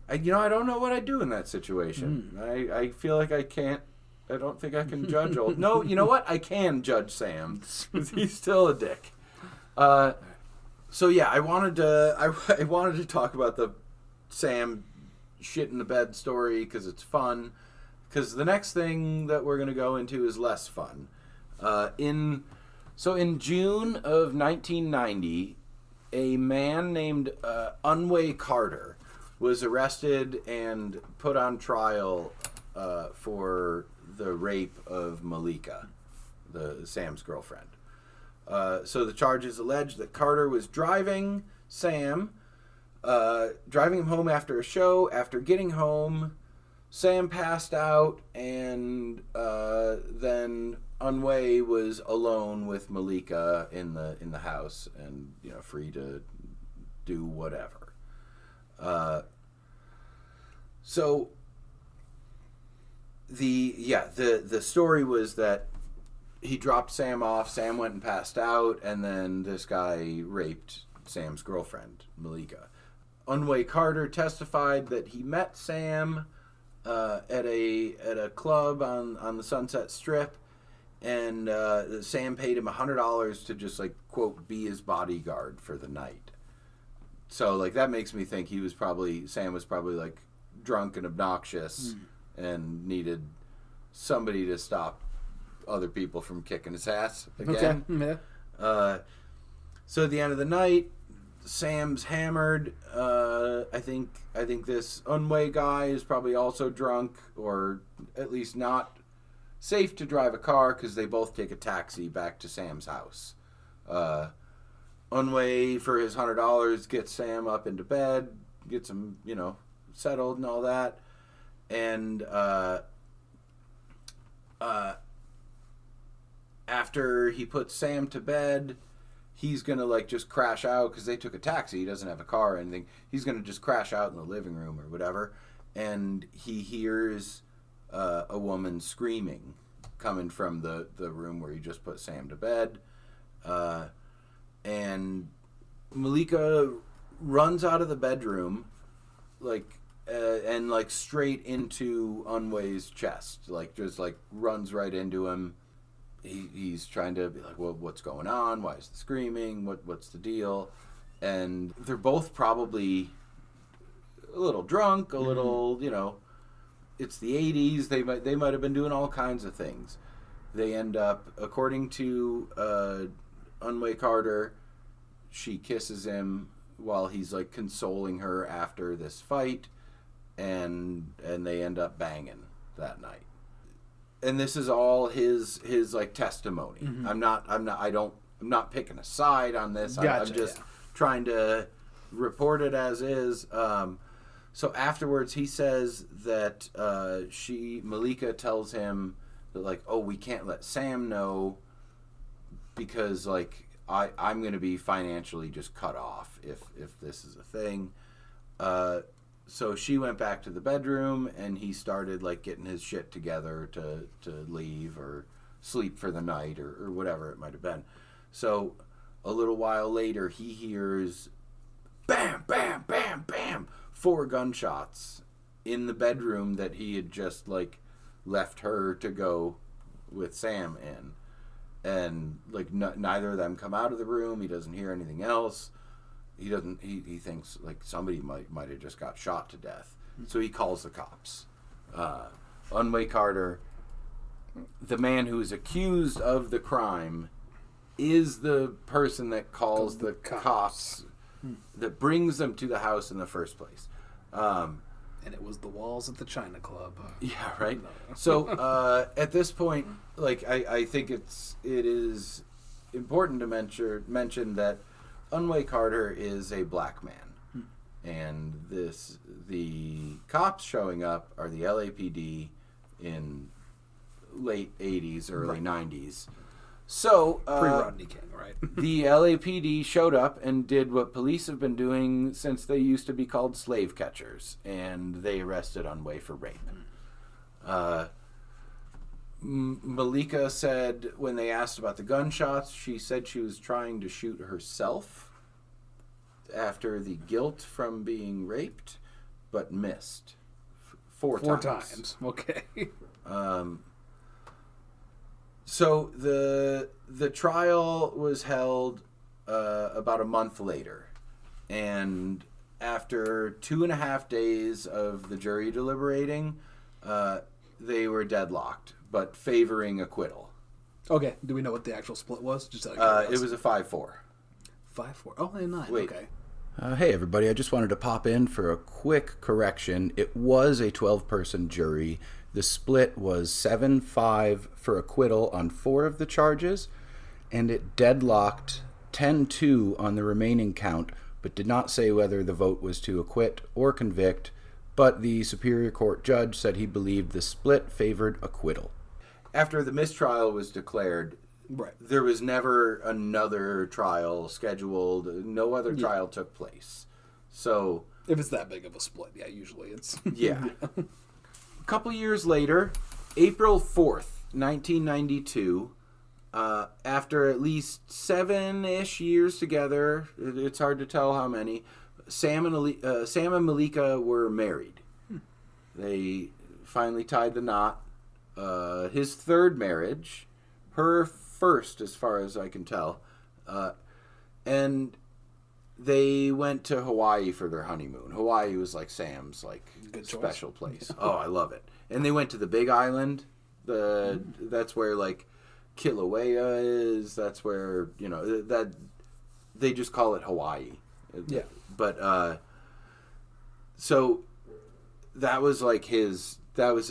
don't know what I'd do in that situation. I feel like I don't think I can judge old. No, you know what? I can judge Sam. He's still a dick. So yeah, I wanted to talk about the Sam shit in the bed story because it's fun. Because the next thing that we're going to go into is less fun. In June of 1990, a man named Unway Carter was arrested and put on trial for the rape of Malika, Sam's girlfriend. So the charges allege that Carter was driving him home after a show. After getting home, Sam passed out, and then Unway was alone with Malika in the house, and free to do whatever. So the story was that he dropped Sam off. Sam went and passed out, and then this guy raped Sam's girlfriend, Malika. Unway Carter testified that he met Sam at a club on the Sunset Strip, and Sam paid him $100 to just like quote be his bodyguard for the night. So like that makes me think Sam was probably like drunk and obnoxious and needed somebody to stop other people from kicking his ass again. Okay. Yeah. So at the end of the night, Sam's hammered. I think this Unway guy is probably also drunk, or at least not safe to drive a car, because they both take a taxi back to Sam's house. Unway, for his $100, gets Sam up into bed, gets him, settled and all that. And after he puts Sam to bed, he's going to, just crash out, because they took a taxi. He doesn't have a car or anything. He's going to just crash out in the living room or whatever. And he hears a woman screaming coming from the room where he just put Sam to bed. And Malika runs out of the bedroom, and straight into Unway's chest, just runs right into him. He's trying to be like, well, what's going on? Why is the screaming? What's the deal? And they're both probably a little drunk, a little, it's the 80s. They might have been doing all kinds of things. They end up, according to Unway Carter, she kisses him while he's consoling her after this fight, and they end up banging that night. And this is all his testimony. Mm-hmm. I'm not picking a side on this. Gotcha, I'm just trying to report it as is. So afterwards, he says that Malika tells him that we can't let Sam know, because I'm going to be financially just cut off if this is a thing. So she went back to the bedroom, and he started getting his shit together to leave or sleep for the night or whatever it might have been. So a little while later, he hears bam, bam, bam, bam, 4 gunshots in the bedroom that he had just left her to go with Sam in. And neither of them come out of the room. He doesn't hear anything else. He thinks somebody might have just got shot to death. So he calls the cops. Unway Carter, the man who is accused of the crime, is the person that calls the cops that brings them to the house in the first place. And it was the walls at the China Club. Yeah, right. So at this point, I think it is important to mention that Unway Carter is a black man, and the cops showing up are the LAPD in late 80s, early 90s. So pre-Rodney King, right? The LAPD showed up and did what police have been doing since they used to be called slave catchers, and they arrested Unway for rape. Malika said when they asked about the gunshots, she said she was trying to shoot herself after the guilt from being raped, but missed 4 times. Okay. So the trial was held about a month later, and after 2.5 days of the jury deliberating, they were deadlocked, but favoring acquittal. Okay. Do we know what the actual split was? Just it was a 5-4. 5-4. Oh, and 9. Wait. Okay. Hey, everybody. I just wanted to pop in for a quick correction. It was a 12-person jury. The split was 7-5 for acquittal on 4 of the charges, and it deadlocked 10-2 on the remaining count, but did not say whether the vote was to acquit or convict. But the Superior Court judge said he believed the split favored acquittal. After the mistrial was declared, Right. there was never another trial scheduled. No other trial took place. So If it's that big of a split, yeah, usually it's... yeah. A couple years later, April 4th, 1992, after at least 7-ish years together, it's hard to tell how many, Sam and Malika were married. They finally tied the knot. His 3rd marriage, her first as far as I can tell, and they went to Hawaii for their honeymoon. Hawaii was Sam's Good choice. special place. Oh, I love it. And they went to the Big Island, That's where like Kilauea is. That's where that they just call it Hawaii. Yeah. But so that was like his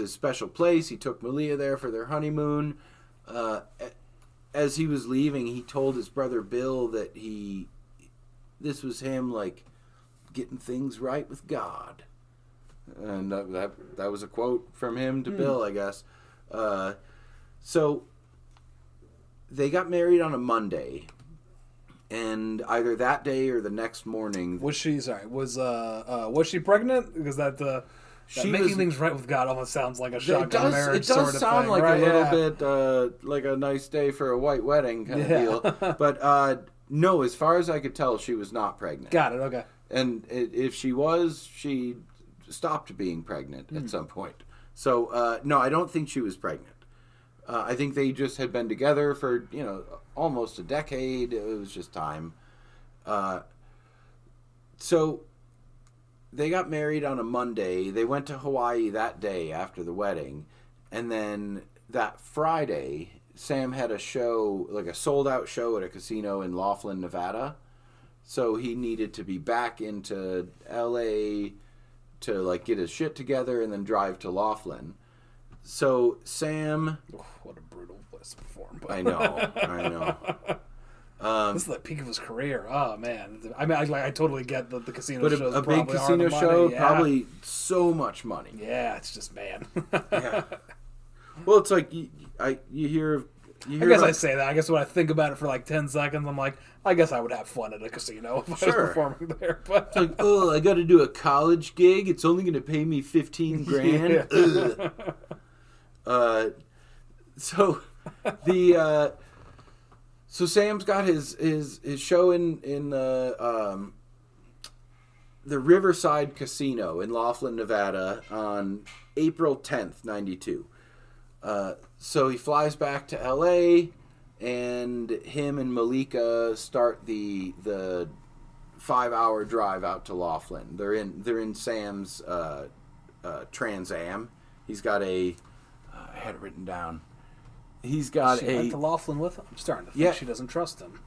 special place. He took Malia there for their honeymoon. As he was leaving, he told his brother Bill that this was him like getting things right with God. And that was a quote from him to Bill, I guess. So they got married on a Monday, and either that day or the next morning. Was she pregnant? Because making things right with God almost sounds like a shotgun marriage sort of thing. It does sound like a little bit like a nice day for a white wedding kind of deal. But no, as far as I could tell, she was not pregnant. Got it. Okay. And if she was, she stopped being pregnant at some point. So, no, I don't think she was pregnant. I think they just had been together for, almost a decade. It was just time. So they got married on a Monday. They went to Hawaii that day after the wedding. And then that Friday, Sam had a show, like a sold-out show at a casino in Laughlin, Nevada. So he needed to be back into L.A., to like get his shit together and then drive to Laughlin. So Sam, what a brutal place to perform. I know. This is the peak of his career. Oh man, I mean, I totally get the casino. But a big casino show, probably so much money. Yeah, it's just man. Yeah. Well, it's like you hear. I guess I say that. I guess when I think about it for like 10 seconds, I'm like, I guess I would have fun at a casino if I was performing there. But it's like, I got to do a college gig. It's only going to pay me $15,000. So so Sam's got his show in the Riverside Casino in Laughlin, Nevada on April 10th, 92. So he flies back to L.A. and him and Malika start the 5-hour drive out to Laughlin. They're in Sam's Trans Am. He's got I had it written down. He's got she went to Laughlin with him. I'm starting to think she doesn't trust him.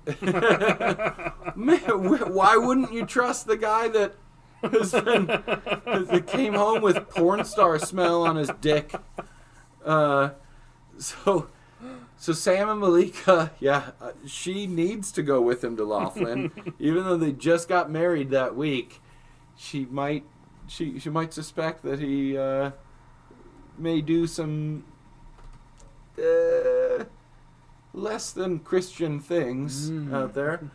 Man, why wouldn't you trust the guy that that came home with porn star smell on his dick? So Sam and Malika, she needs to go with him to Laughlin, even though they just got married that week. She might suspect that he may do some less than Christian things out there.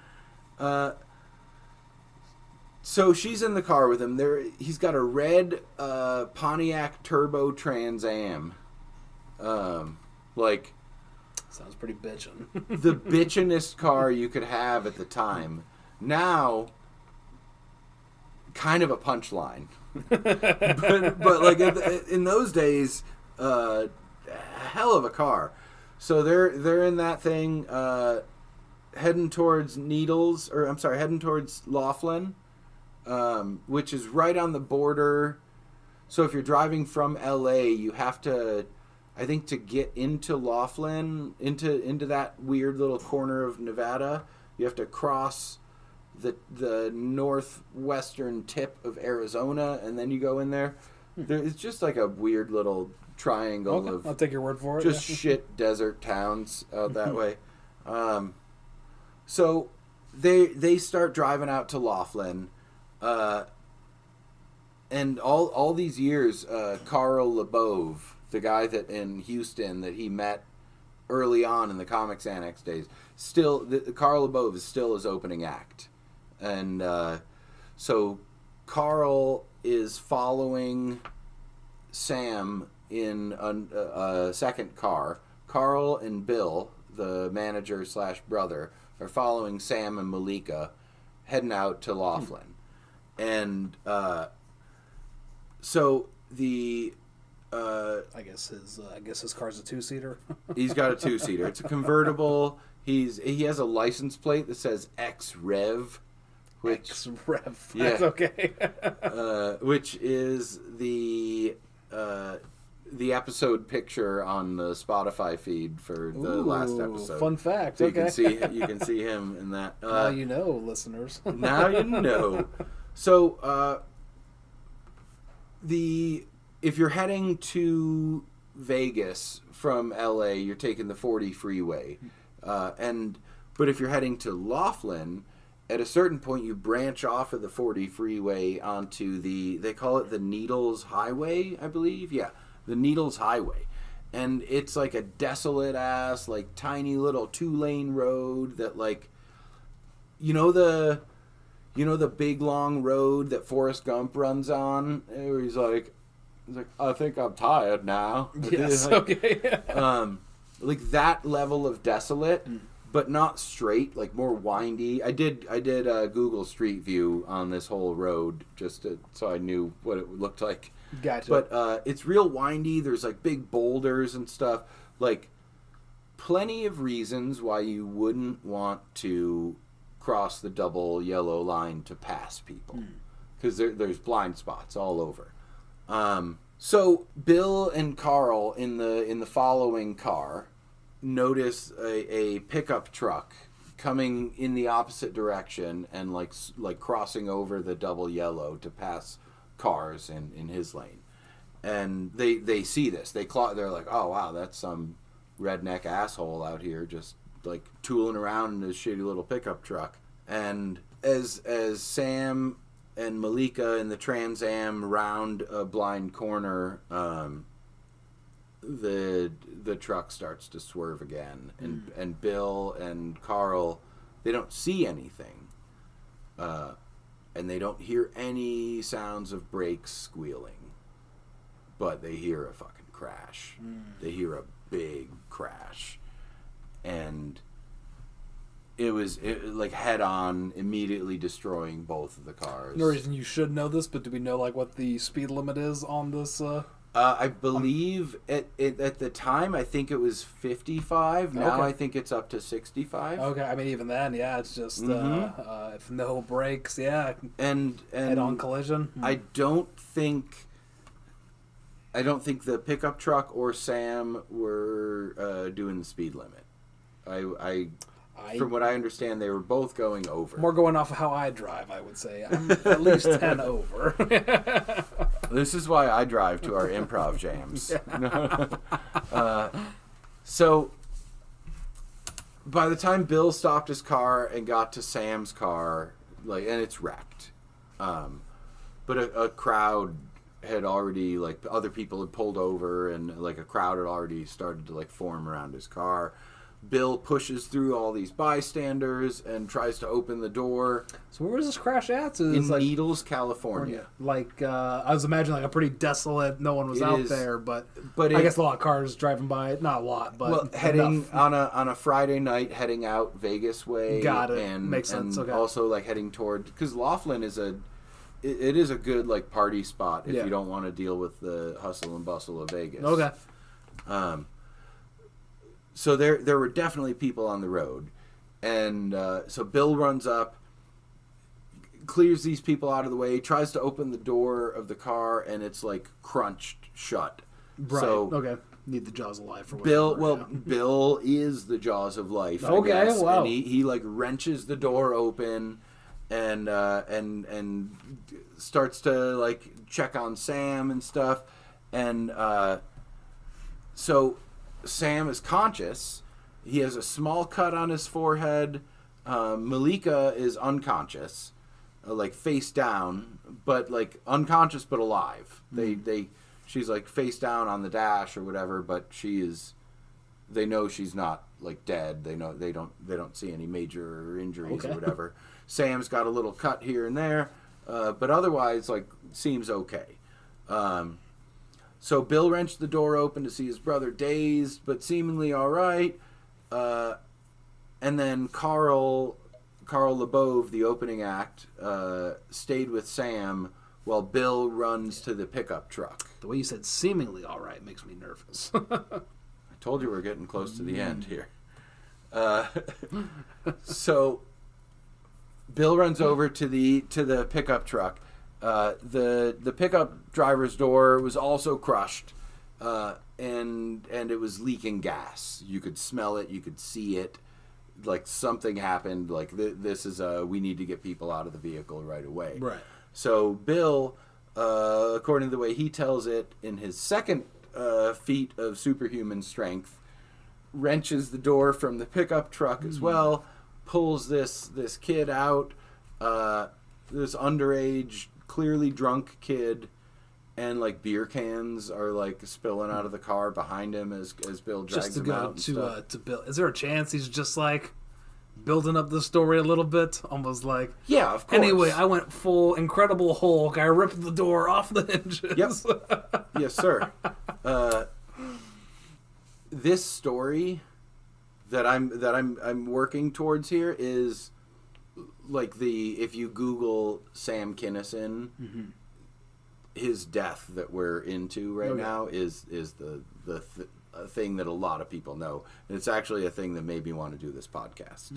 So she's in the car with him. He's got a red Pontiac Turbo Trans Am. Sounds pretty bitchin'. The bitchinest car you could have at the time. Now, kind of a punchline. but like in those days, hell of a car. So they're in that thing, heading towards heading towards Laughlin, which is right on the border. So if you're driving from LA, you have to, I think, to get into Laughlin, into that weird little corner of Nevada, you have to cross the northwestern tip of Arizona, and then you go in there. It's just like a weird little triangle of, I'll take your word for it. Just shit desert towns out that way. So they start driving out to Laughlin, and all these years, Carl LeBove, the guy that in Houston that he met early on in the Comics Annex days, Carl LeBove is still his opening act. And so Carl is following Sam in a second car. Carl and Bill, the manager / brother, are following Sam and Malika heading out to Laughlin. And so the I guess his car's a 2-seater. He's got a 2-seater. It's a convertible. He has a license plate that says X-Rev. That's okay. Which is the the episode picture on the Spotify feed for the last episode. Fun fact. So Okay. you can see him in that. Now you know, listeners. Now you know. So if you're heading to Vegas from LA, you're taking the 40 freeway, but if you're heading to Laughlin, at a certain point you branch off of the 40 freeway onto they call it the Needles Highway, I believe. Yeah, the Needles Highway. And it's like a desolate ass, like tiny little 2-lane road that like, you know the big long road that Forrest Gump runs on, where he's like, I think I'm tired now. Yes. Like, Okay. like that level of desolate, but not straight, like more windy. I did Google Street View on this whole road so I knew what it looked like. Gotcha. But it's real windy. There's like big boulders and stuff. Like plenty of reasons why you wouldn't want to cross the double yellow line to pass people, because there's blind spots all over. So Bill and Carl in the following car notice a pickup truck coming in the opposite direction and like crossing over the double yellow to pass cars in his lane, and they see this. They're like, oh wow, that's some redneck asshole out here just like tooling around in his shitty little pickup truck. And as Sam and Malika in the Trans Am round a blind corner, the truck starts to swerve again, and Bill and Carl, they don't see anything, and they don't hear any sounds of brakes squealing, but they hear a fucking crash. They hear a big crash, and it was like head on, immediately destroying both of the cars. No reason you should know this, but do we know like what the speed limit is on this? I believe at the time, I think it was 55. Now Okay. I think it's up to 65. Okay, I mean even then, yeah, it's just if no brakes, yeah, And head-on collision. I don't think the pickup truck or Sam were doing the speed limit. From what I understand, they were both going over. More going off of how I drive, I would say. I'm at least 10 over. This is why I drive to our improv jams. So, by the time Bill stopped his car and got to Sam's car, and it's wrecked, but a crowd had already, like, other people had pulled over, and like a crowd had already started to like form around his car. Bill pushes through all these bystanders and tries to open the door. So where was this crash at? In Needles, California. Like, I was imagining like a pretty desolate, no one was out there, but I guess a lot of cars driving by. Not a lot, but heading enough. on a Friday night, heading out Vegas way. Got it. And, Makes sense. And okay. also like heading toward, because Laughlin is it is a good like party spot if you don't want to deal with the hustle and bustle of Vegas. Okay. So there were definitely people on the road, and so Bill runs up, clears these people out of the way, tries to open the door of the car, and it's like crunched shut. Right. So okay. Need the jaws of life or whatever. Bill is the jaws of life. Okay. I guess. Wow. And he like wrenches the door open, and starts to like check on Sam and stuff, and so Sam is conscious. He has a small cut on his forehead. Malika is unconscious, like face down, but like unconscious but alive. She's like face down on the dash or whatever, but they know she's not like dead. They know they don't see any major injuries or whatever. Sam's got a little cut here and there, but otherwise like seems okay. So Bill wrenched the door open to see his brother dazed, but seemingly all right. And then Carl LeBove, the opening act, stayed with Sam while Bill runs to the pickup truck. The way you said seemingly all right makes me nervous. I told you we're getting close to the end here. So Bill runs over to the pickup truck. The pickup driver's door was also crushed, and it was leaking gas. You could smell it, you could see it. Like something happened. Like this is we need to get people out of the vehicle right away. Right. So Bill, according to the way he tells it, in his second feat of superhuman strength, wrenches the door from the pickup truck as well, pulls this kid out, this underage, clearly drunk kid, and like beer cans are like spilling out of the car behind him as Bill drags Just to him go out. to Bill. Is there a chance he's just like building up the story a little bit, almost like? Yeah, of course. Anyway, I went full Incredible Hulk. I ripped the door off the hinges. Yep. Yes, sir. This story that I'm working towards here is like if you Google Sam Kinison, his death that we're into right now is the thing that a lot of people know. And it's actually a thing that made me want to do this podcast.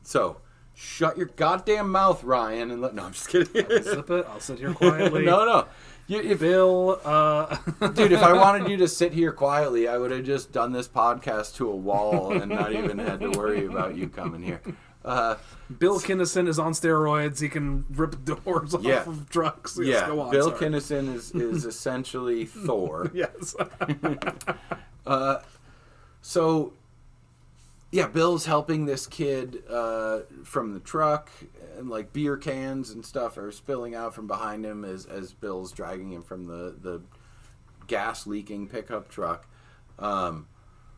So shut your goddamn mouth, Ryan, and no, I'm just kidding. I'll sip it. I'll sit here quietly. No. Bill, Dude, if I wanted you to sit here quietly, I would have just done this podcast to a wall and not even had to worry about you coming here. Bill Kinison is on steroids. He can rip doors off of trucks. Yes, Yeah, go on, Bill sorry. Kinison is essentially Thor. Yes. So, yeah, Bill's helping this kid from the truck, and like beer cans and stuff are spilling out from behind him as Bill's dragging him from the gas leaking pickup truck.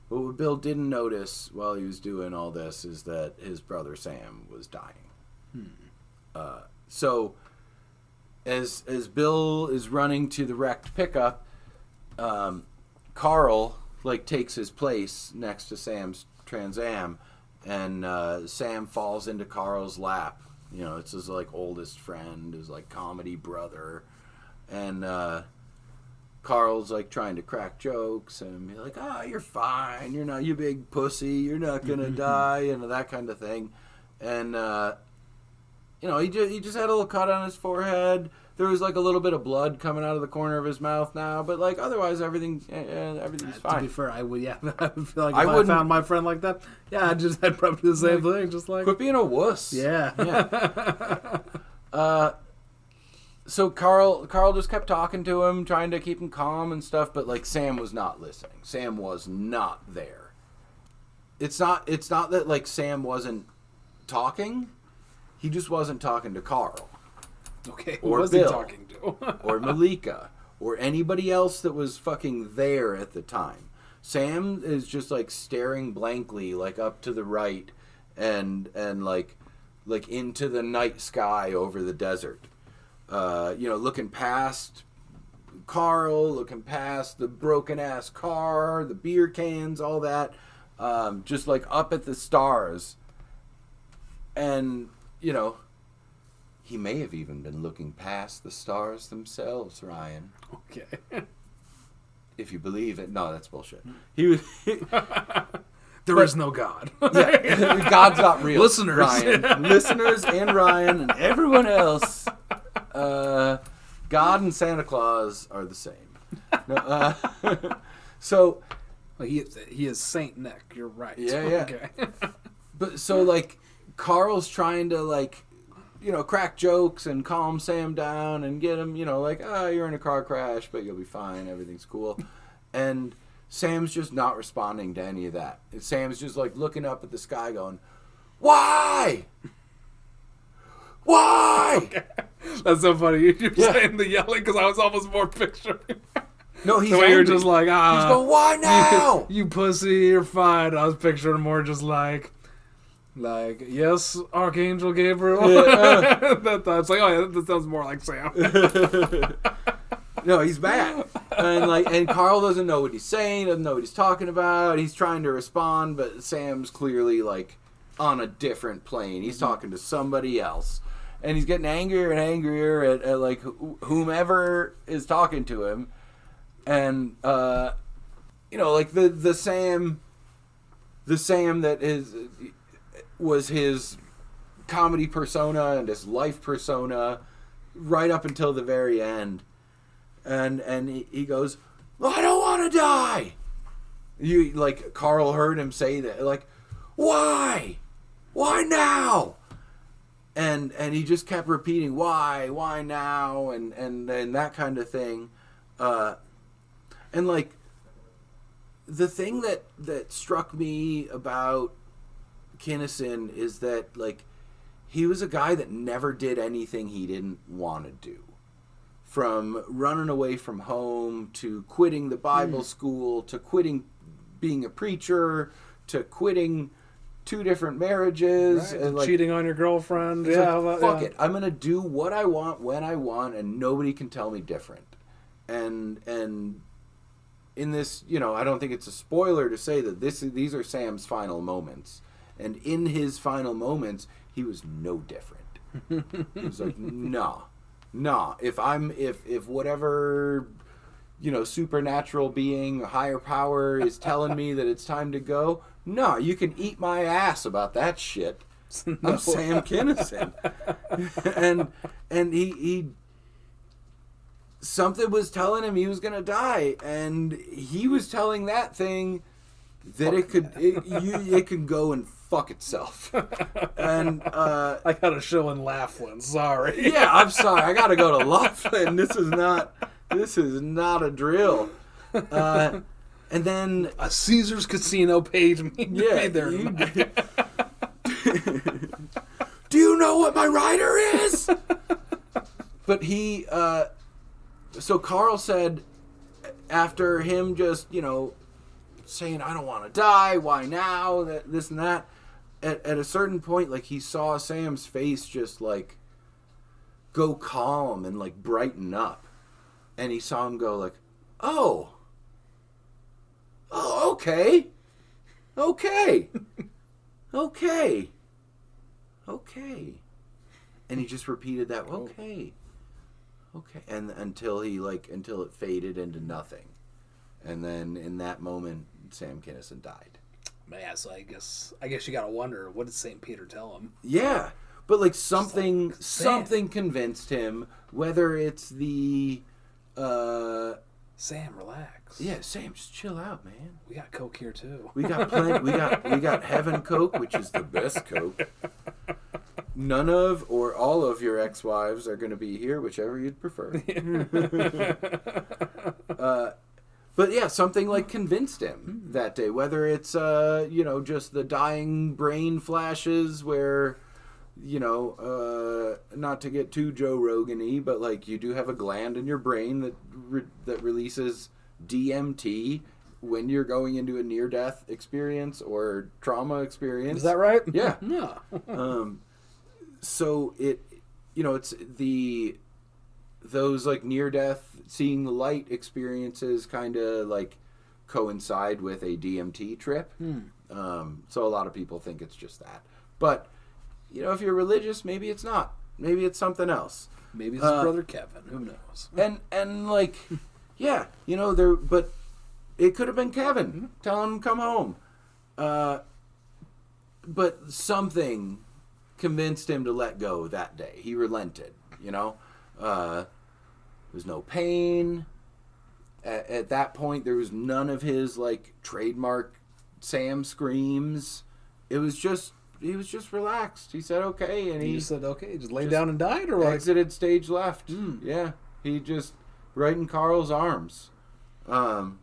But what Bill didn't notice while he was doing all this is that his brother Sam was dying. So as Bill is running to the wrecked pickup, Carl like takes his place next to Sam's Trans Am, and Sam falls into Carl's lap. You know, it's his like oldest friend, his like comedy brother, and Carl's like trying to crack jokes and be like, "Oh, you're fine. You're not, you big pussy. You're not gonna die," and that kind of thing. And you know, he just had a little cut on his forehead. There was like a little bit of blood coming out of the corner of his mouth now, but like otherwise everything's fine. To be fair, I would feel like if I wouldn't- found my friend like that, I'd probably do the same thing, just like Quit being a wuss. yeah. So Carl just kept talking to him, trying to keep him calm and stuff, but like Sam was not listening. Sam was not there. It's not that like Sam wasn't talking. He just wasn't talking to Carl. Okay, who Or was Bill. he talking to? Or Malika. Or anybody else that was fucking there at the time. Sam is just like staring blankly like up to the right and like into the night sky over the desert. You know, looking past Carl, looking past the broken ass car, the beer cans, all that, just like up at the stars. And, you know, he may have even been looking past the stars themselves, Ryan. Okay. If you believe it. No, that's bullshit. He was. There is no God. Yeah, God's not real. Listeners. Ryan. Listeners and Ryan and everyone else. God and Santa Claus are the same. No, so, Well, he is Saint Nick. You're right. Yeah. Okay. but so like Carl's trying to like, you know, crack jokes and calm Sam down and get him, you know, like, oh, you're in a car crash, but you'll be fine. Everything's cool. And Sam's just not responding to any of that. Sam's just like looking up at the sky going, why? Why? Okay. That's so funny. You're saying the yelling because I was almost more picturing. No, he's the way angry. you're just like, He's going, why now? You pussy, you're fine. I was picturing more just like, yes, Archangel Gabriel. That's like, oh yeah, that sounds more like Sam. No, he's mad. And Carl doesn't know what he's saying, doesn't know what he's talking about. He's trying to respond, but Sam's clearly like on a different plane. He's talking to somebody else. And he's getting angrier and angrier at like whomever is talking to him. And you know, like the Sam that was his comedy persona and his life persona right up until the very end. And he goes, I don't want to die. You like Carl heard him say that, like, why now? And he just kept repeating, why now, and that kind of thing, and like the thing that struck me about Kinison is that like he was a guy that never did anything he didn't want to do. From running away from home to quitting the Bible school to quitting being a preacher to quitting 2 different marriages Right. and like, Cheating on your girlfriend. like, Yeah, fuck it. I'm gonna do what I want when I want, and nobody can tell me different. And in this, I don't think it's a spoiler to say that these are Sam's final moments. And in his final moments, he was no different. He was like, nah. If whatever supernatural being, higher power is telling me that it's time to go, no, you can eat my ass about that shit. No. I'm Sam Kinison. and he something was telling him he was gonna die, and he was telling that thing that it could go and fuck itself. And I got a show in Laughlin. Sorry. Yeah, I'm sorry. I gotta go to Laughlin. This is not a drill. And then A Caesar's Casino paid me to be there. Do you know what my rider is? But so Carl said, after him just, saying, I don't want to die, why now, this and that, at a certain point, like, he saw Sam's face just, like, go calm and, like, brighten up. And he saw him go, like, oh, okay. And he just repeated that, okay. And until it faded into nothing. And then in that moment, Sam Kinison died. Man, so I guess you gotta wonder, what did St. Peter tell him? Yeah. But like something convinced him, whether it's the Sam, relax. Yeah, Sam, just chill out, man. We got Coke here too. We got plenty. We got Heaven Coke, which is the best Coke. None of or all of your ex-wives are going to be here, whichever you'd prefer. But yeah, something like convinced him that day. Whether it's just the dying brain flashes, where not to get too Joe Rogan-y, but like you do have a gland in your brain that releases DMT when you're going into a near-death experience or trauma experience. Is that right? Yeah. No. So it's those like near-death, seeing the light experiences kind of like coincide with a DMT trip. So a lot of people think it's just that. But, if you're religious, maybe it's not. Maybe it's something else. Maybe it's his brother Kevin. Who knows? And like, yeah, but it could have been Kevin telling him to come home. But something convinced him to let go that day. He relented, There was no pain. At that point, there was none of his, like, trademark Sam screams. He was just relaxed. He said, okay. And he just said, okay, just lay down and died? Or exited stage left. Yeah. He just, right in Carl's arms. And,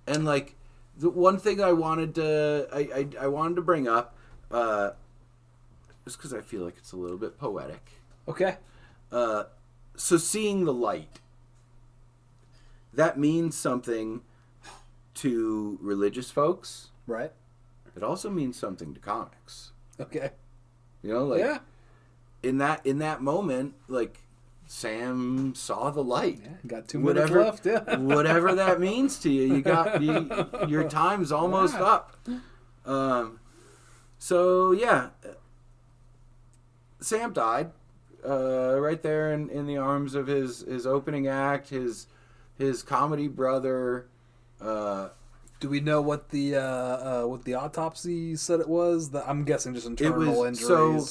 like, the one thing I wanted to bring up, just because I feel like it's a little bit poetic. Okay. So seeing the light, that means something to religious folks. Right. It also means something to comics. Okay. Yeah. In that moment, like, Sam saw the light. Yeah, got 2 minutes left. Yeah. Whatever that means to you, your time's almost up. So yeah, Sam died right there in the arms of his opening act, his comedy brother. Do we know what the autopsy said it was? I'm guessing just internal injuries. So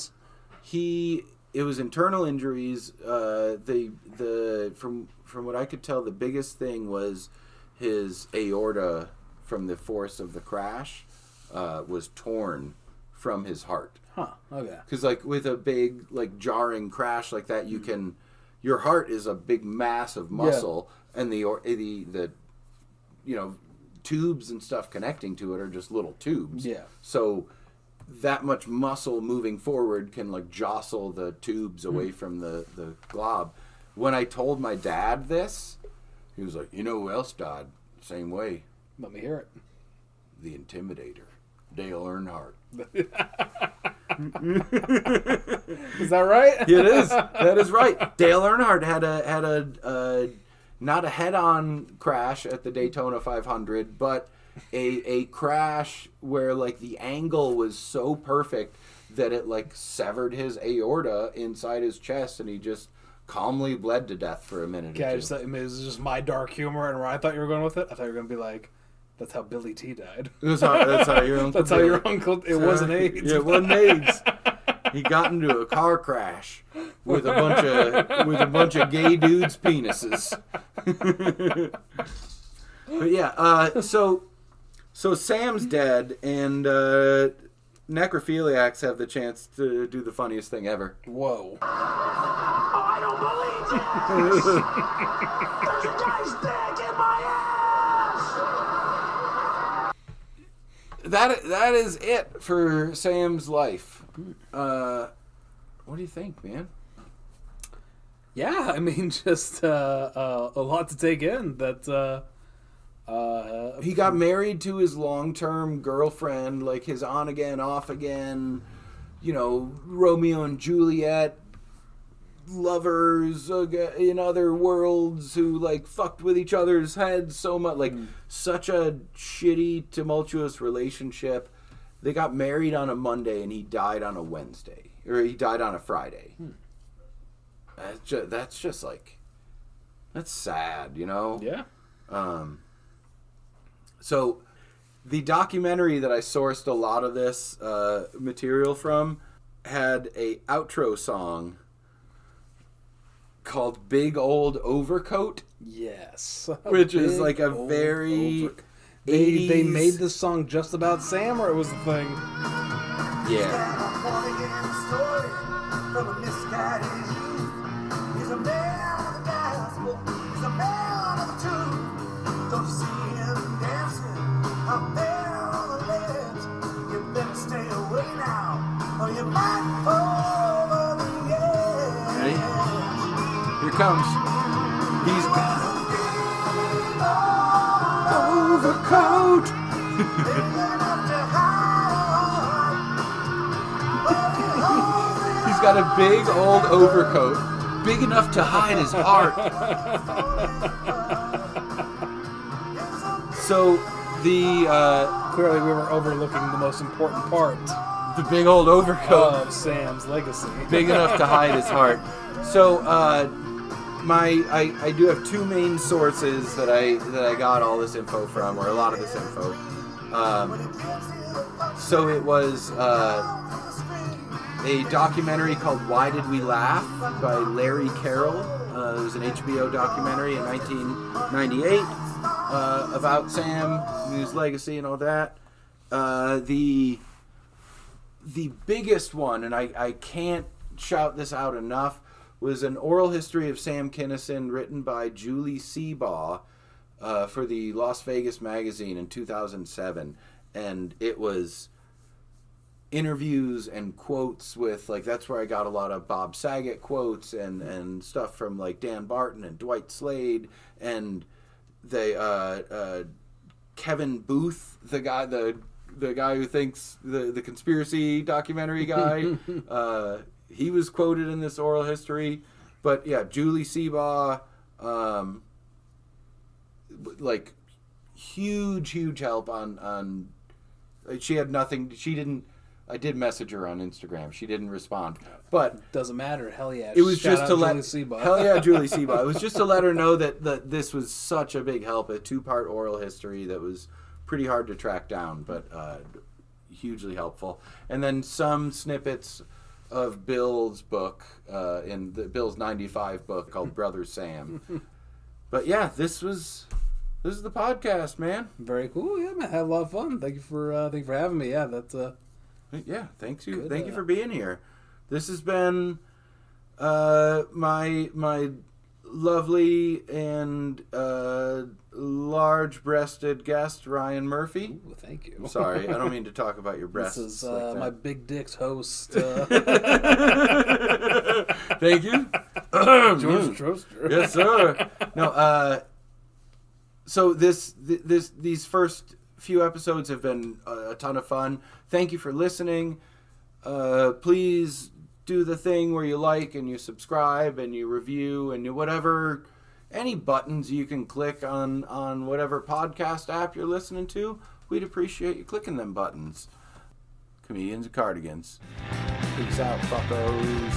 it was internal injuries. From what I could tell, the biggest thing was his aorta from the force of the crash was torn from his heart. Huh. Okay. Because like with a big like jarring crash like that, you can, your heart is a big mass of muscle, and the tubes and stuff connecting to it are just little tubes. Yeah. So that much muscle moving forward can like jostle the tubes away from the glob. When I told my dad this, he was like, "You know who else died same way? Let me hear it. The Intimidator, Dale Earnhardt." Is that right? It is. That is right. Dale Earnhardt had a not a head-on crash at the Daytona 500, but a crash where like the angle was so perfect that it like severed his aorta inside his chest, and he just calmly bled to death for a minute. Okay, or I two. just thought, it was just my dark humor, and where I thought you were going with it, I thought you were going to be like, "That's how Billy T died." That's how your uncle. That's how did your uncle. It wasn't AIDS. Yeah, it wasn't AIDS. He got into a car crash with a bunch of gay dudes' penises. But yeah, so Sam's dead, and necrophiliacs have the chance to do the funniest thing ever. Whoa. Oh, I don't believe this! There's a guy's dick in my ass! That is it for Sam's life. What do you think, man? Yeah, I mean, just a lot to take in. That He got married to his long-term girlfriend, like his on-again, off-again, Romeo and Juliet lovers in other worlds who, like, fucked with each other's heads so much. Like, such a shitty, tumultuous relationship. They got married on a Monday, and he died on a Wednesday. Or he died on a Friday. That's just like... That's sad, yeah. So, the documentary that I sourced a lot of this material from had a outro song called Big Old Overcoat. Yes. Which is like a very 80s... They made this song just about Sam, or it was the thing? Yeah. Don't you see him dancing up there on the ledge? You better stay away now, or you might fall over the edge. Ready? Here comes. He's overcoat. He's got a big old overcoat, big enough to hide his heart. So Clearly, we were overlooking the most important part the big old overcoat, of Sam's legacy. big enough to hide his heart. So I do have two main sources that I got all this info from, or a lot of this info. So it was a documentary called Why Did We Laugh by Larry Carroll. It was an HBO documentary in 1998 about Sam and his legacy and all that. The biggest one, and I can't shout this out enough, was an oral history of Sam Kinison written by Julie Seabaugh for the Las Vegas magazine in 2007. And it was interviews and quotes with, like, that's where I got a lot of Bob Saget quotes and stuff from, like, Dan Barton and Dwight Slade and Kevin Booth, the guy who thinks the conspiracy documentary guy. He was quoted in this oral history. But yeah, Julie Seabaugh, like, huge help on she had nothing. She didn't. I did message her on Instagram. She didn't respond. But doesn't matter. Hell yeah. it was Shout just out to let Julie Seabaugh. hell yeah, Julie Seabaugh. It was just to let her know that this was such a big help. A 2-part oral history that was pretty hard to track down, but hugely helpful. And then some snippets of Bill's book in Bill's '95 book called Brother Sam. But yeah, this was This is the podcast, man. Very cool. Yeah, man. Had a lot of fun. Thank you for having me. Yeah, that's Yeah, thank you. Good, Thank you for being here. This has been my lovely and large-breasted guest, Ryan Murphy. Ooh, thank you. Sorry, I don't mean to talk about your breasts. This is like my that. big dick's host, Thank you, George Troster. Yes, sir. No, so these first few episodes have been a ton of fun. Thank you for listening. Please do the thing where you like and you subscribe and you review and you whatever, any buttons you can click on whatever podcast app you're listening to. We'd appreciate you clicking them buttons. Comedians and Cardigans. Peace out, fuckos.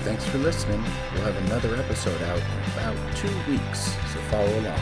Thanks for listening. We'll have another episode out in about 2 weeks, so follow along.